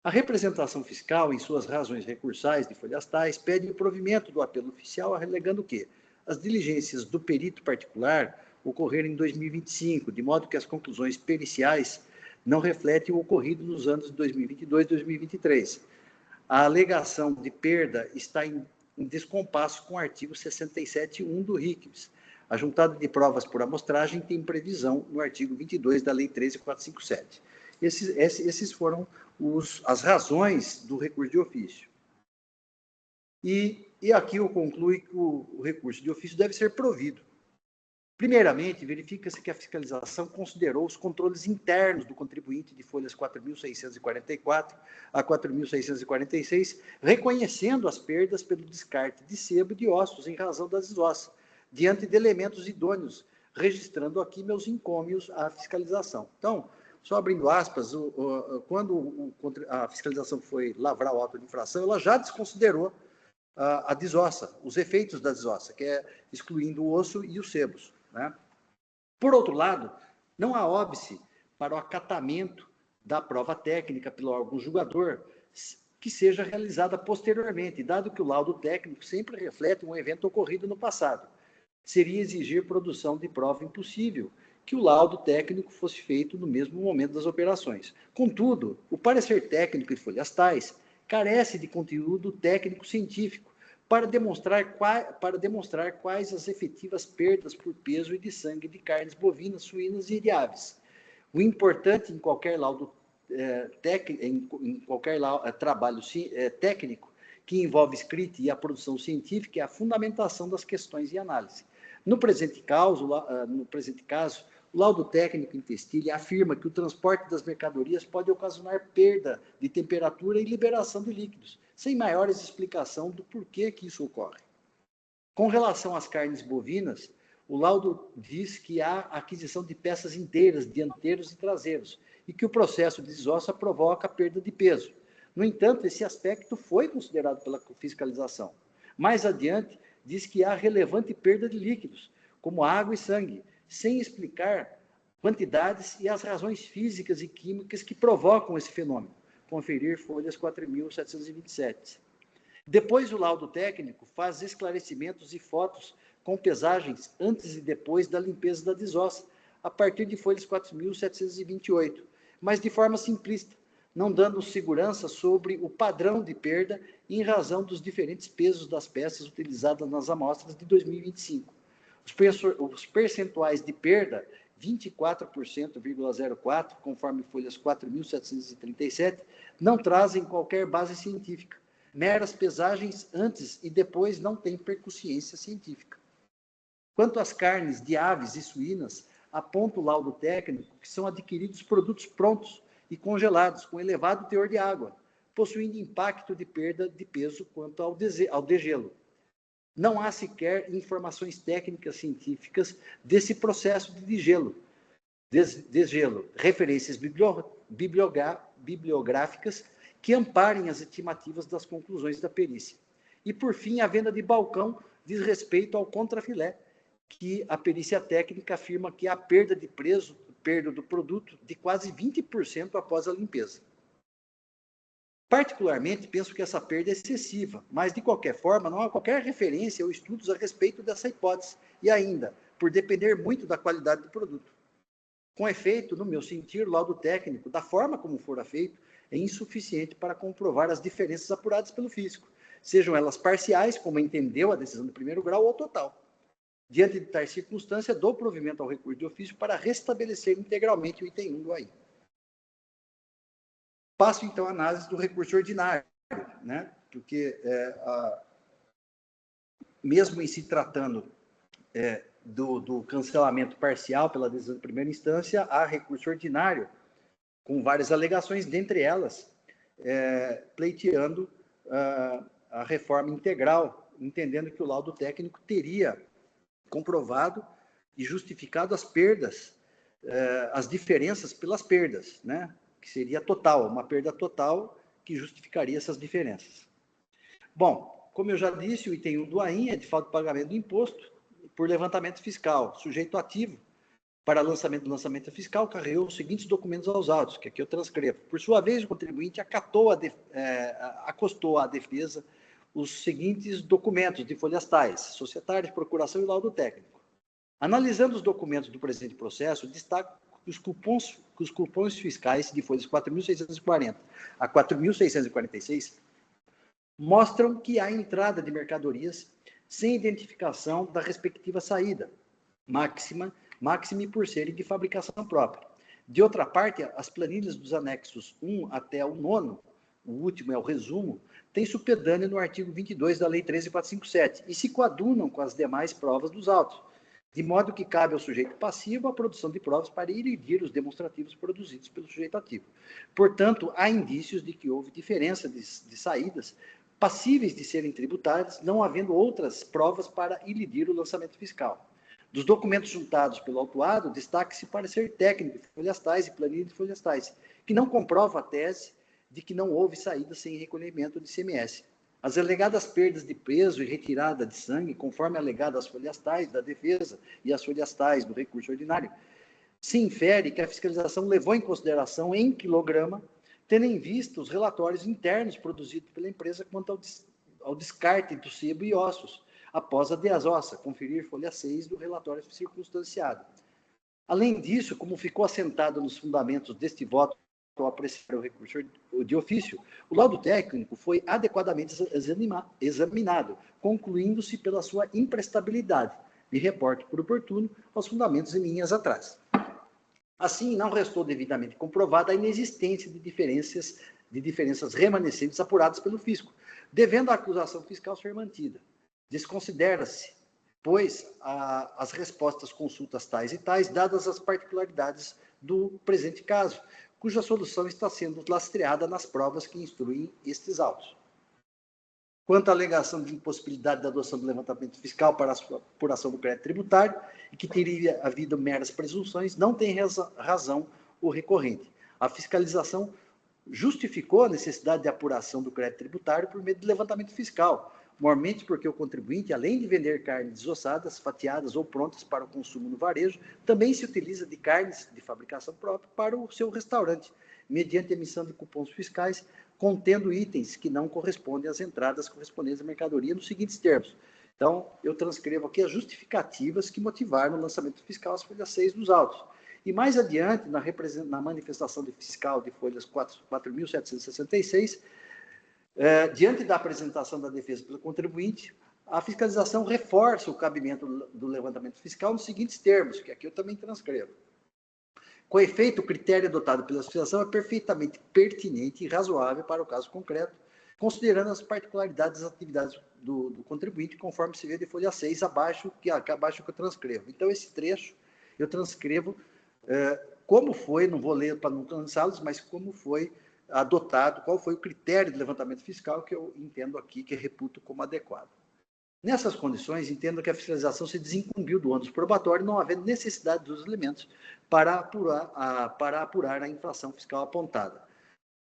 A representação fiscal, em suas razões recursais de folhas tais, pede o provimento do apelo oficial, alegando que as diligências do perito particular ocorreram em 2025, de modo que as conclusões periciais não refletem o ocorrido nos anos de 2022 e 2023. A alegação de perda está em descompasso com o artigo 67.1 do RICMS. A juntada de provas por amostragem tem previsão no artigo 22 da Lei 13.457. Esses foram as razões do recurso de ofício. E aqui eu concluo que o recurso de ofício deve ser provido. Primeiramente, verifica-se que a fiscalização considerou os controles internos do contribuinte de folhas 4.644 a 4.646, reconhecendo as perdas pelo descarte de sebo e de ossos em razão das desossas, diante de elementos idôneos registrando aqui meus encômios à fiscalização. Então, só abrindo aspas, quando a fiscalização foi lavrar o auto de infração, ela já desconsiderou a desossa, os efeitos da desossa, que é excluindo o osso e os sebos, né? Por outro lado, não há óbice para o acatamento da prova técnica pelo órgão julgador que seja realizada posteriormente, dado que o laudo técnico sempre reflete um evento ocorrido no passado. Seria exigir produção de prova impossível que o laudo técnico fosse feito no mesmo momento das operações. Contudo, o parecer técnico de folhas tais carece de conteúdo técnico-científico para demonstrar quais as efetivas perdas por peso e de sangue de carnes bovinas, suínas e de aves. O importante em qualquer laudo trabalho técnico que envolve escrita e a produção científica é a fundamentação das questões e análise. No presente caso, o laudo técnico em textilha afirma que o transporte das mercadorias pode ocasionar perda de temperatura e liberação de líquidos, sem maiores explicação do porquê que isso ocorre. Com relação às carnes bovinas, o laudo diz que há aquisição de peças inteiras, dianteiros e traseiros, e que o processo de desossa provoca perda de peso. No entanto, esse aspecto foi considerado pela fiscalização. Mais adiante, diz que há relevante perda de líquidos, como água e sangue, sem explicar quantidades e as razões físicas e químicas que provocam esse fenômeno. Conferir folhas 4.727. Depois, o laudo técnico faz esclarecimentos e fotos com pesagens antes e depois da limpeza da desossa, a partir de folhas 4.728, mas de forma simplista, não dando segurança sobre o padrão de perda em razão dos diferentes pesos das peças utilizadas nas amostras de 2025. Os percentuais de perda, 24,04%, conforme folhas 4.737, não trazem qualquer base científica. Meras pesagens antes e depois não têm percussiência científica. Quanto às carnes de aves e suínas, aponta o laudo técnico que são adquiridos produtos prontos e congelados, com elevado teor de água, possuindo impacto de perda de peso quanto ao degelo. Não há sequer informações técnicas científicas desse processo de degelo, referências bibliográficas que amparem as estimativas das conclusões da perícia. E, por fim, a venda de balcão diz respeito ao contrafilé, que a perícia técnica afirma que há perda do produto de quase 20% após a limpeza. Particularmente, penso que essa perda é excessiva, mas, de qualquer forma, não há qualquer referência ou estudos a respeito dessa hipótese, e ainda, por depender muito da qualidade do produto. Com efeito, no meu sentir, o laudo técnico, da forma como fora feito, é insuficiente para comprovar as diferenças apuradas pelo físico, sejam elas parciais, como entendeu a decisão do primeiro grau, ou total. Diante de tal circunstância, dou provimento ao recurso de ofício para restabelecer integralmente o item 1 do AI. Passo, então, a análise do recurso ordinário, né? Porque, mesmo em se tratando do cancelamento parcial pela decisão de primeira instância, há recurso ordinário, com várias alegações, dentre elas, pleiteando a reforma integral, entendendo que o laudo técnico teria comprovado e justificado as perdas, as diferenças pelas perdas, né? Que seria total, uma perda total que justificaria essas diferenças. Bom, como eu já disse, o item 1 do AIN é de falta de pagamento do imposto por levantamento fiscal. Sujeito ativo para lançamento fiscal carregou os seguintes documentos aos autos, que aqui eu transcrevo. Por sua vez, o contribuinte acostou à defesa os seguintes documentos de folhas tais: societárias, procuração e laudo técnico. Analisando os documentos do presente processo, destaco que os cupons fiscais de folhas 4.640 a 4.646 mostram que há entrada de mercadorias sem identificação da respectiva saída, máxime por serem de fabricação própria. De outra parte, as planilhas dos anexos 1 até o 9º, o último é o resumo, têm supedânea no artigo 22 da Lei 13.457 e se coadunam com as demais provas dos autos, de modo que cabe ao sujeito passivo a produção de provas para iridir os demonstrativos produzidos pelo sujeito ativo. Portanto, há indícios de que houve diferença de saídas passíveis de serem tributárias, não havendo outras provas para ilidir o lançamento fiscal. Dos documentos juntados pelo autuado, destaque-se parecer técnico de folhas tais e planilha de folhas tais, que não comprova a tese de que não houve saída sem recolhimento de ICMS. As alegadas perdas de peso e retirada de sangue, conforme alegado as folhas tais da defesa e as folhas tais do recurso ordinário, se infere que a fiscalização levou em consideração em quilograma, tendo em vista os relatórios internos produzidos pela empresa quanto ao descarte do sebo e ossos, após a desossa, conferir folha 6 do relatório circunstanciado. Além disso, como ficou assentado nos fundamentos deste voto ao apreciar o recurso de ofício, o laudo técnico foi adequadamente examinado, concluindo-se pela sua imprestabilidade. Me reporto por oportuno aos fundamentos em linhas atrás. Assim, não restou devidamente comprovada a inexistência de diferenças remanescentes apuradas pelo fisco, devendo a acusação fiscal ser mantida. Desconsidera-se, pois, as respostas consultas tais e tais, dadas as particularidades do presente caso, cuja solução está sendo lastreada nas provas que instruem estes autos. Quanto à alegação de impossibilidade da adoção do levantamento fiscal para a sua apuração do crédito tributário, e que teria havido meras presunções, não tem razão o recorrente. A fiscalização justificou a necessidade de apuração do crédito tributário por meio de levantamento fiscal, mormente porque o contribuinte, além de vender carnes desossadas, fatiadas ou prontas para o consumo no varejo, também se utiliza de carnes de fabricação própria para o seu restaurante, mediante emissão de cupons fiscais contendo itens que não correspondem às entradas correspondentes à mercadoria nos seguintes termos. Então, eu transcrevo aqui as justificativas que motivaram o lançamento fiscal às folhas 6 dos autos. E mais adiante, na manifestação de fiscal de folhas 4.766, diante da apresentação da defesa pelo contribuinte, a fiscalização reforça o cabimento do levantamento fiscal nos seguintes termos, que aqui eu também transcrevo. Com efeito, o critério adotado pela fiscalização é perfeitamente pertinente e razoável para o caso concreto, considerando as particularidades das atividades do contribuinte, conforme se vê de folha 6, abaixo que eu transcrevo. Então, esse trecho eu transcrevo como foi, não vou ler para não cansá-los, mas como foi adotado, qual foi o critério de levantamento fiscal que eu entendo aqui, que reputo como adequado. Nessas condições, entendo que a fiscalização se desincumbiu do ônus probatório, não havendo necessidade dos elementos para apurar a infração fiscal apontada.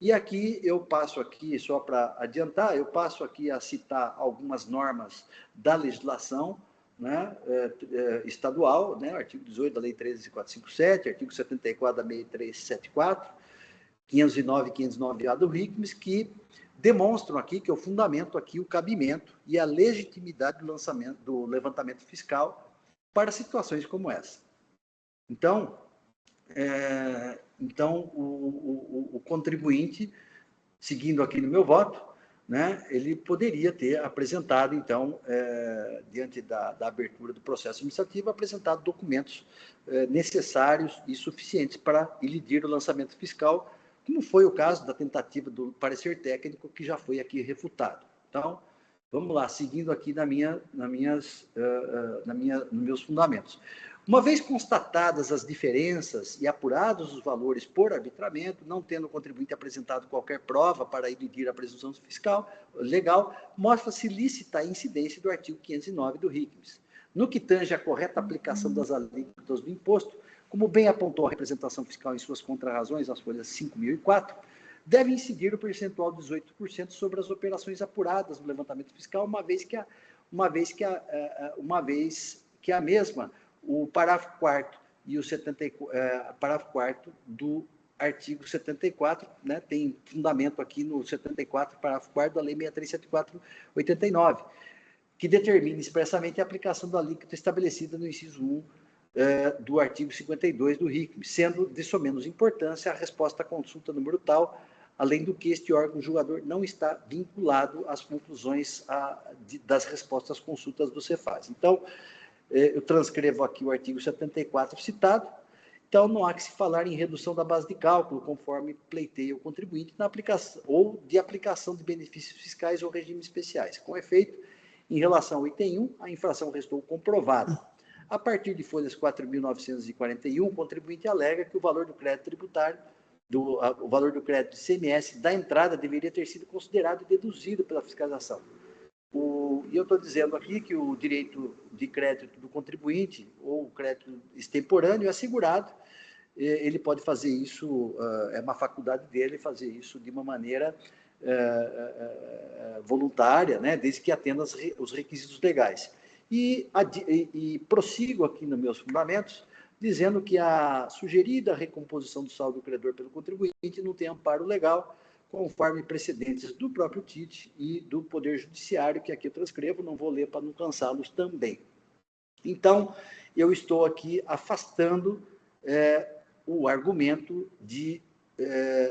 E aqui eu passo aqui, só para adiantar, eu passo aqui a citar algumas normas da legislação, né, estadual, né, artigo 18 da Lei 13.457, artigo 74 da Lei 374, 509 e 509A do RICMES, que demonstram aqui que eu fundamento aqui o cabimento e a legitimidade do levantamento fiscal para situações como essa. Então, o contribuinte, seguindo aqui no meu voto, né, ele poderia ter apresentado, então, diante da abertura do processo administrativo, apresentado documentos necessários e suficientes para elidir o lançamento fiscal, como foi o caso da tentativa do parecer técnico, que já foi aqui refutado. Então, vamos lá, seguindo aqui nos meus fundamentos. Uma vez constatadas as diferenças e apurados os valores por arbitramento, não tendo o contribuinte apresentado qualquer prova para elidir a presunção fiscal legal, mostra-se lícita a incidência do artigo 509 do RICMES. No que tange à correta aplicação das alíquotas do imposto, como bem apontou a representação fiscal em suas contrarrazões, nas folhas 5.004, deve incidir o percentual de 18% sobre as operações apuradas no levantamento fiscal, uma vez que a mesma, o parágrafo 4º e o parágrafo 4º do artigo 74, né, tem fundamento aqui no 74, parágrafo 4º da Lei 63.74/89, que determina expressamente a aplicação da alíquota estabelecida no inciso 1 do artigo 52 do RICMES, sendo de somenos importância a resposta à consulta número tal, além do que este órgão julgador não está vinculado às conclusões das respostas às consultas do Cefaz. Então, eu transcrevo aqui o artigo 74 citado, então não há que se falar em redução da base de cálculo, conforme pleiteia o contribuinte, na aplicação, ou de aplicação de benefícios fiscais ou regimes especiais. Com efeito, em relação ao item 1, a infração restou comprovada. A partir de folhas 4.941, o contribuinte alega que o valor do crédito tributário, o valor do crédito de ICMS da entrada deveria ter sido considerado e deduzido pela fiscalização. e eu estou dizendo aqui que o direito de crédito do contribuinte, ou o crédito extemporâneo, é assegurado. Ele pode fazer isso, é uma faculdade dele fazer isso de uma maneira voluntária, né, desde que atenda os requisitos legais. E prossigo aqui nos meus fundamentos, dizendo que a sugerida recomposição do saldo do credor pelo contribuinte não tem amparo legal, conforme precedentes do próprio TIT e do Poder Judiciário, que aqui eu transcrevo, não vou ler para não cansá-los também. Então, eu estou aqui afastando o argumento de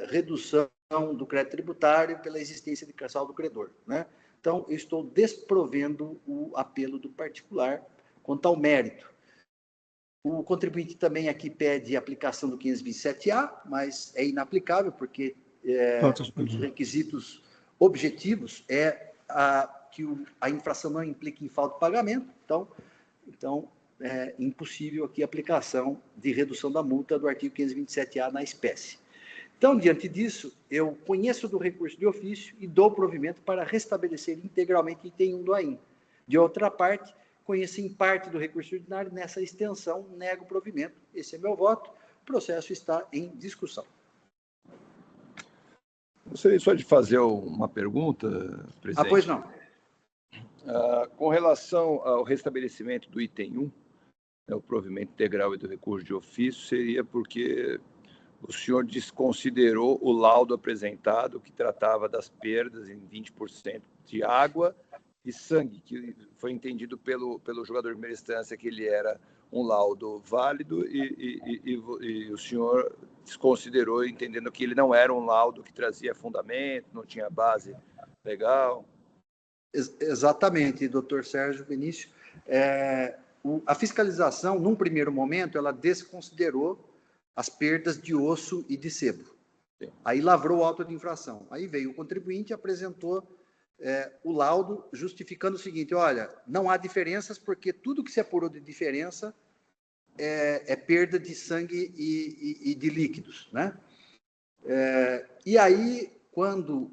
redução do crédito tributário pela existência de saldo credor, né? Então, eu estou desprovendo o apelo do particular quanto ao mérito. O contribuinte também aqui pede a aplicação do 527A, mas é inaplicável, porque os requisitos objetivos que a infração não implique em falta de pagamento, então é impossível aqui a aplicação de redução da multa do artigo 527A na espécie. Então, diante disso, eu conheço do recurso de ofício e dou provimento para restabelecer integralmente item 1 do AIM. De outra parte, conheço em parte do recurso ordinário, nessa extensão, nego o provimento. Esse é meu voto, o processo está em discussão. Gostaria só de fazer uma pergunta, presidente. Pois não. Com relação ao restabelecimento do item 1, o provimento integral e do recurso de ofício, seria porque o senhor desconsiderou o laudo apresentado que tratava das perdas em 20% de água e sangue, que foi entendido pelo julgador de primeira instância que ele era um laudo válido e o senhor desconsiderou, entendendo que ele não era um laudo que trazia fundamento, não tinha base legal. Exatamente, doutor Sérgio Benício. A fiscalização, num primeiro momento, ela desconsiderou as perdas de osso e de sebo. Sim. Aí lavrou o auto de infração. Aí veio o contribuinte e apresentou o laudo justificando o seguinte: olha, não há diferenças porque tudo que se apurou de diferença é perda de sangue e de líquidos, né? E aí, quando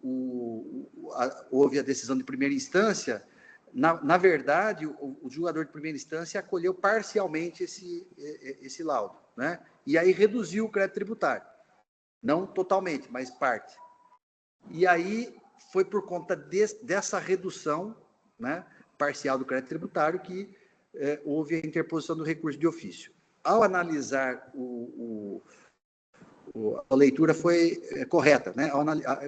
houve a decisão de primeira instância, na verdade, o julgador de primeira instância acolheu parcialmente esse laudo, né? E aí reduziu o crédito tributário. Não totalmente, mas parte. E aí foi por conta dessa redução, né, parcial do crédito tributário que houve a interposição do recurso de ofício. Ao analisar a leitura foi correta, né?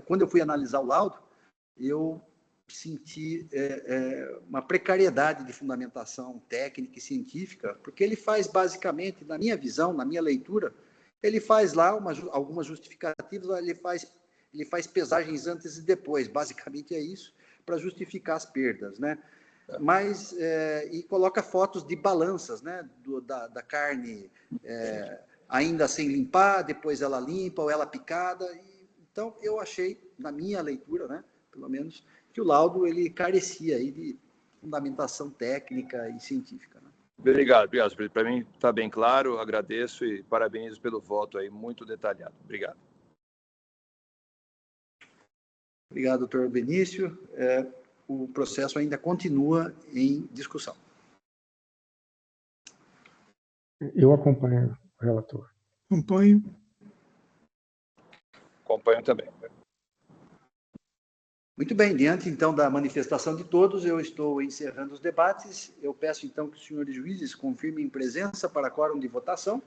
Quando eu fui analisar o laudo, eu senti uma precariedade de fundamentação técnica e científica, porque ele faz basicamente, na minha visão, na minha leitura, ele faz lá algumas justificativas, ele faz pesagens antes e depois, basicamente é isso, para justificar as perdas, né? Mas, e coloca fotos de balanças, né? Da carne ainda sem limpar, depois ela limpa ou ela picada. Então, eu achei, na minha leitura, né, pelo menos, que o laudo ele carecia aí de fundamentação técnica e científica. Né? Obrigado. Para mim está bem claro, agradeço e parabéns pelo voto aí, muito detalhado. Obrigado. Obrigado, doutor Benício. O processo ainda continua em discussão. Eu acompanho o relator. Acompanho. Acompanho também. Muito bem, diante então da manifestação de todos, eu estou encerrando os debates. Eu peço então que os senhores juízes confirmem presença para quórum de votação.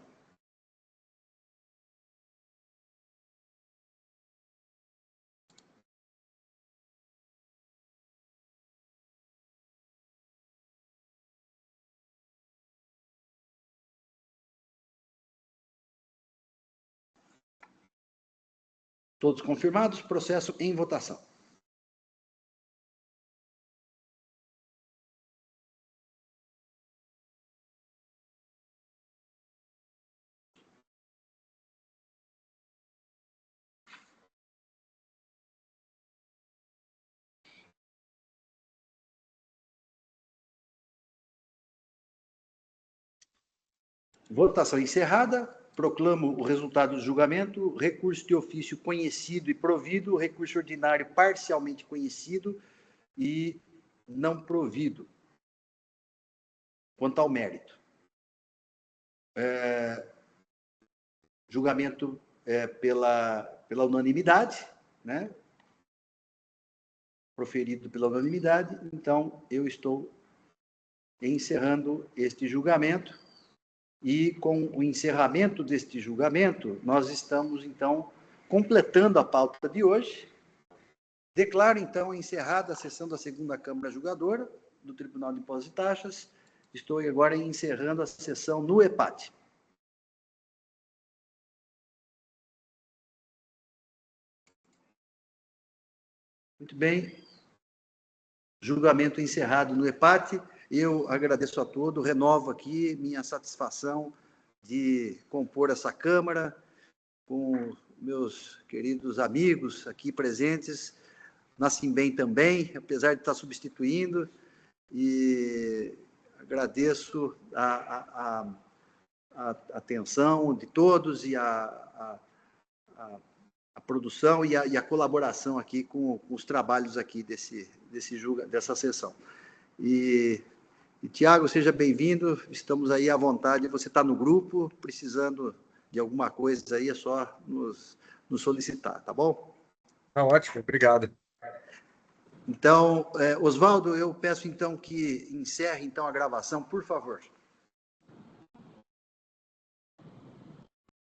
Todos confirmados, processo em votação. Votação encerrada. Proclamo o resultado do julgamento. Recurso de ofício conhecido e provido, recurso ordinário parcialmente conhecido e não provido quanto ao mérito. Julgamento pela unanimidade, né? Proferido pela unanimidade, então eu estou encerrando este julgamento e com o encerramento deste julgamento, nós estamos, então, completando a pauta de hoje. Declaro, então, encerrada a sessão da segunda Câmara Julgadora do Tribunal de Impostos e Taxas. Estou agora encerrando a sessão no EPAT. Muito bem. Julgamento encerrado no EPAT. Eu agradeço a todos, renovo aqui minha satisfação de compor essa Câmara com meus queridos amigos aqui presentes, Nascimbem também, apesar de estar substituindo, e agradeço a atenção de todos e a produção e a colaboração aqui com os trabalhos aqui dessa sessão. E Tiago, seja bem-vindo, estamos aí à vontade, você está no grupo, precisando de alguma coisa aí, é só nos solicitar, tá bom? Tá ótimo, obrigado. Então, Oswaldo, eu peço então que encerre então a gravação, por favor.